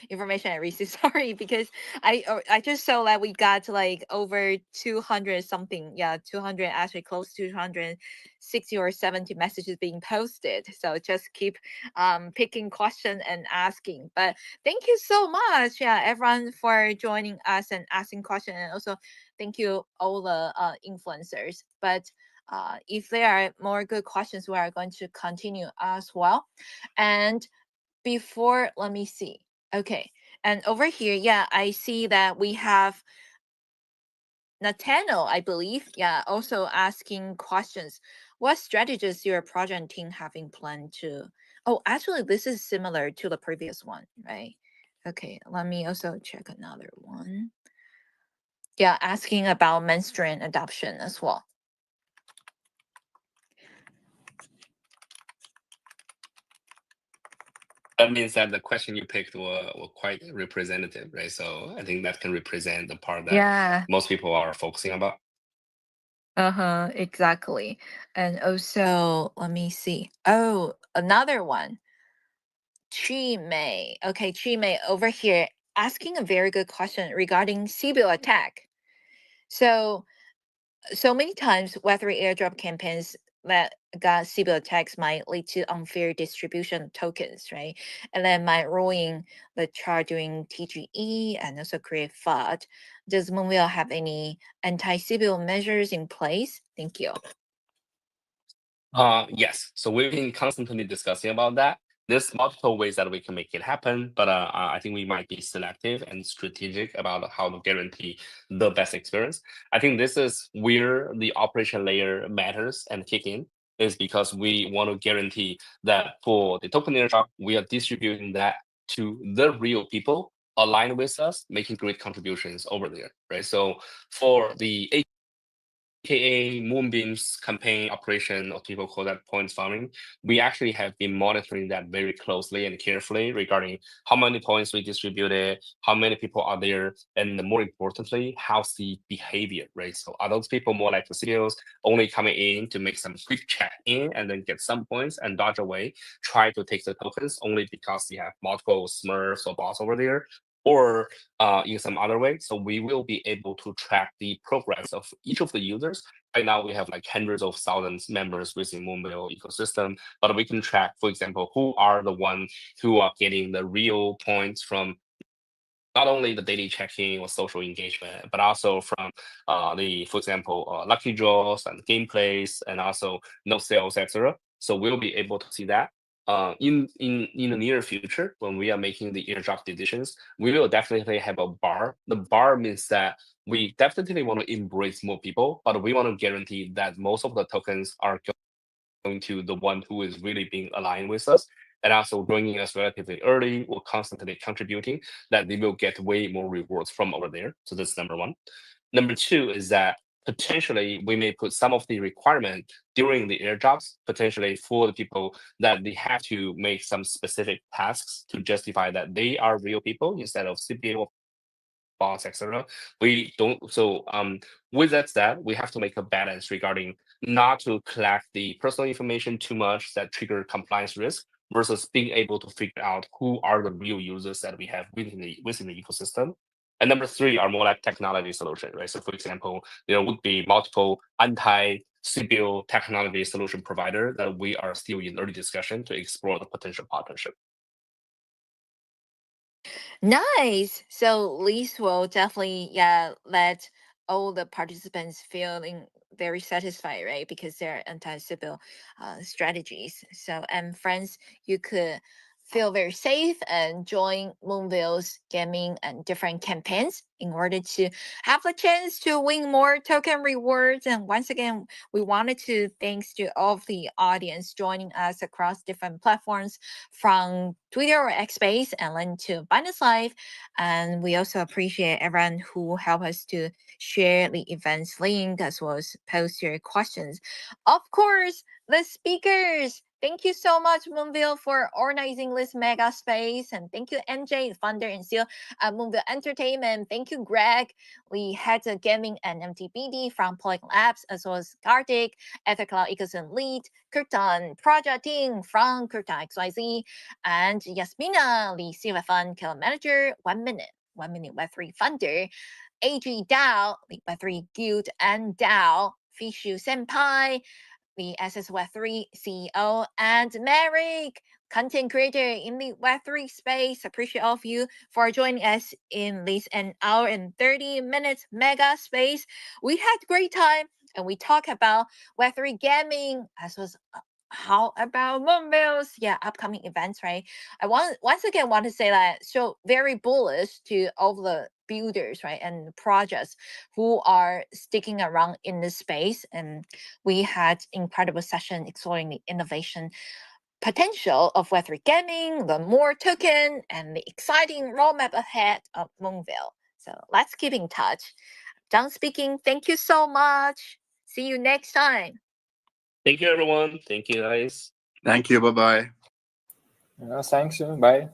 information I received. Sorry, because I just saw that we got like over 200 something. 200, actually close to 260 or 70 messages being posted. So just keep picking question and asking. But thank you so much, everyone, for joining us and asking questions, and also thank you all the influencers. But if there are more good questions, we are going to continue as well. And before, let me see. Okay. And over here, I see that we have Nathaniel, I believe, also asking questions. what strategies your project team having planned to? Oh, actually, this is similar to the previous one, right? Okay, let me also check another one. Yeah, asking about mainstream adoption as well. That means that the question you picked were quite representative, right? So I think that can represent the part that Yeah. most people are focusing about. Uh-huh, exactly. And also, let me see. Oh, another one. Chi Mei. Okay, Chi Mei over here asking a very good question regarding CBO attack. So many times Web3 airdrop campaigns that got CBO attacks might lead to unfair distribution of tokens, right? And then might ruin the chart during TGE and also create FUD. Does Moonwheel have any anti-CBO measures in place? Thank you. Yes. So we've been constantly discussing about that. There's multiple ways that we can make it happen, but I think we might be selective and strategic about how to guarantee the best experience. I think this is where the operation layer matters and kick in, is because we want to guarantee that for the token airdrop, we are distributing that to the real people aligned with us, making great contributions over there, right? So for the AKA Moonbeam's campaign operation, or people call that points farming, we actually have been monitoring that very closely and carefully regarding how many points we distributed, how many people are there, and more importantly, how's the behavior, right? So are those people more like the CEOs only coming in to make some quick check in and then get some points and dodge away, try to take the tokens only because they have multiple Smurfs or bots over there? Or in some other way. So we will be able to track the progress of each of the users. Right now, we have like hundreds of thousands members within Moonville ecosystem, but we can track, for example, who are the ones who are getting the real points from not only the daily checking or social engagement, but also from for example, lucky draws and gameplays, and also no sales, etc. So we'll be able to see that. In the near future, when we are making the airdrop decisions, we will definitely have a bar. The bar means that we definitely want to embrace more people, but we want to guarantee that most of the tokens are going to the one who is really being aligned with us, and also joining us relatively early or constantly contributing, that they will get way more rewards from over there. So that's number one. Number two is that potentially we may put some of the requirement during the airdrops, potentially for the people that they have to make some specific tasks to justify that they are real people instead of CPA bots, etc. We don't. So with that said, we have to make a balance regarding not to collect the personal information too much that trigger compliance risk versus being able to figure out who are the real users that we have within the ecosystem. And number three are more like technology solution, right? So for example, there would be multiple anti-CBO technology solution provider that we are still in early discussion to explore the potential partnership. Nice. So Lise will definitely let all the participants feeling very satisfied, right? Because they're anti-civil strategies. So and friends, you could feel very safe and join Moonville's gaming and different campaigns in order to have a chance to win more token rewards. And once again, we wanted to thanks to all of the audience joining us across different platforms from Twitter or X Space and then to Binance Live. And we also appreciate everyone who helped us to share the event's link as well as post your questions. Of course, the speakers. Thank you so much, Moonville, for organizing this mega space. And thank you, NJ, the founder and CEO at Moonville Entertainment. Thank you, Greg. We had the gaming and MTBD from Polygon Labs, as well as Kartik, Ethercloud Ecosystem Lead, Kurtan Project Team from Kurtan XYZ, and Yasmina, the CFA Fund Killer Manager, 1 Minute Web3 Funder, AG DAO, the Web3 Guild and DAO, Fishu Senpai, the SS Web3 CEO, and Merrick, content creator in the Web3 space. Appreciate all of you for joining us in this an hour and 30 minutes mega space. We had a great time and we talk about Web3 gaming as well as how about Moonville's upcoming events, right? I once again want to say that so very bullish to all the builders, right, and projects who are sticking around in this space. And we had incredible session exploring the innovation potential of Web3 gaming, the more token, and the exciting roadmap ahead of Moonville. So let's keep in touch. John speaking. Thank you so much. See you next time. Thank you, everyone. Thank you, guys. Thank you. Bye bye. Thanks. Bye.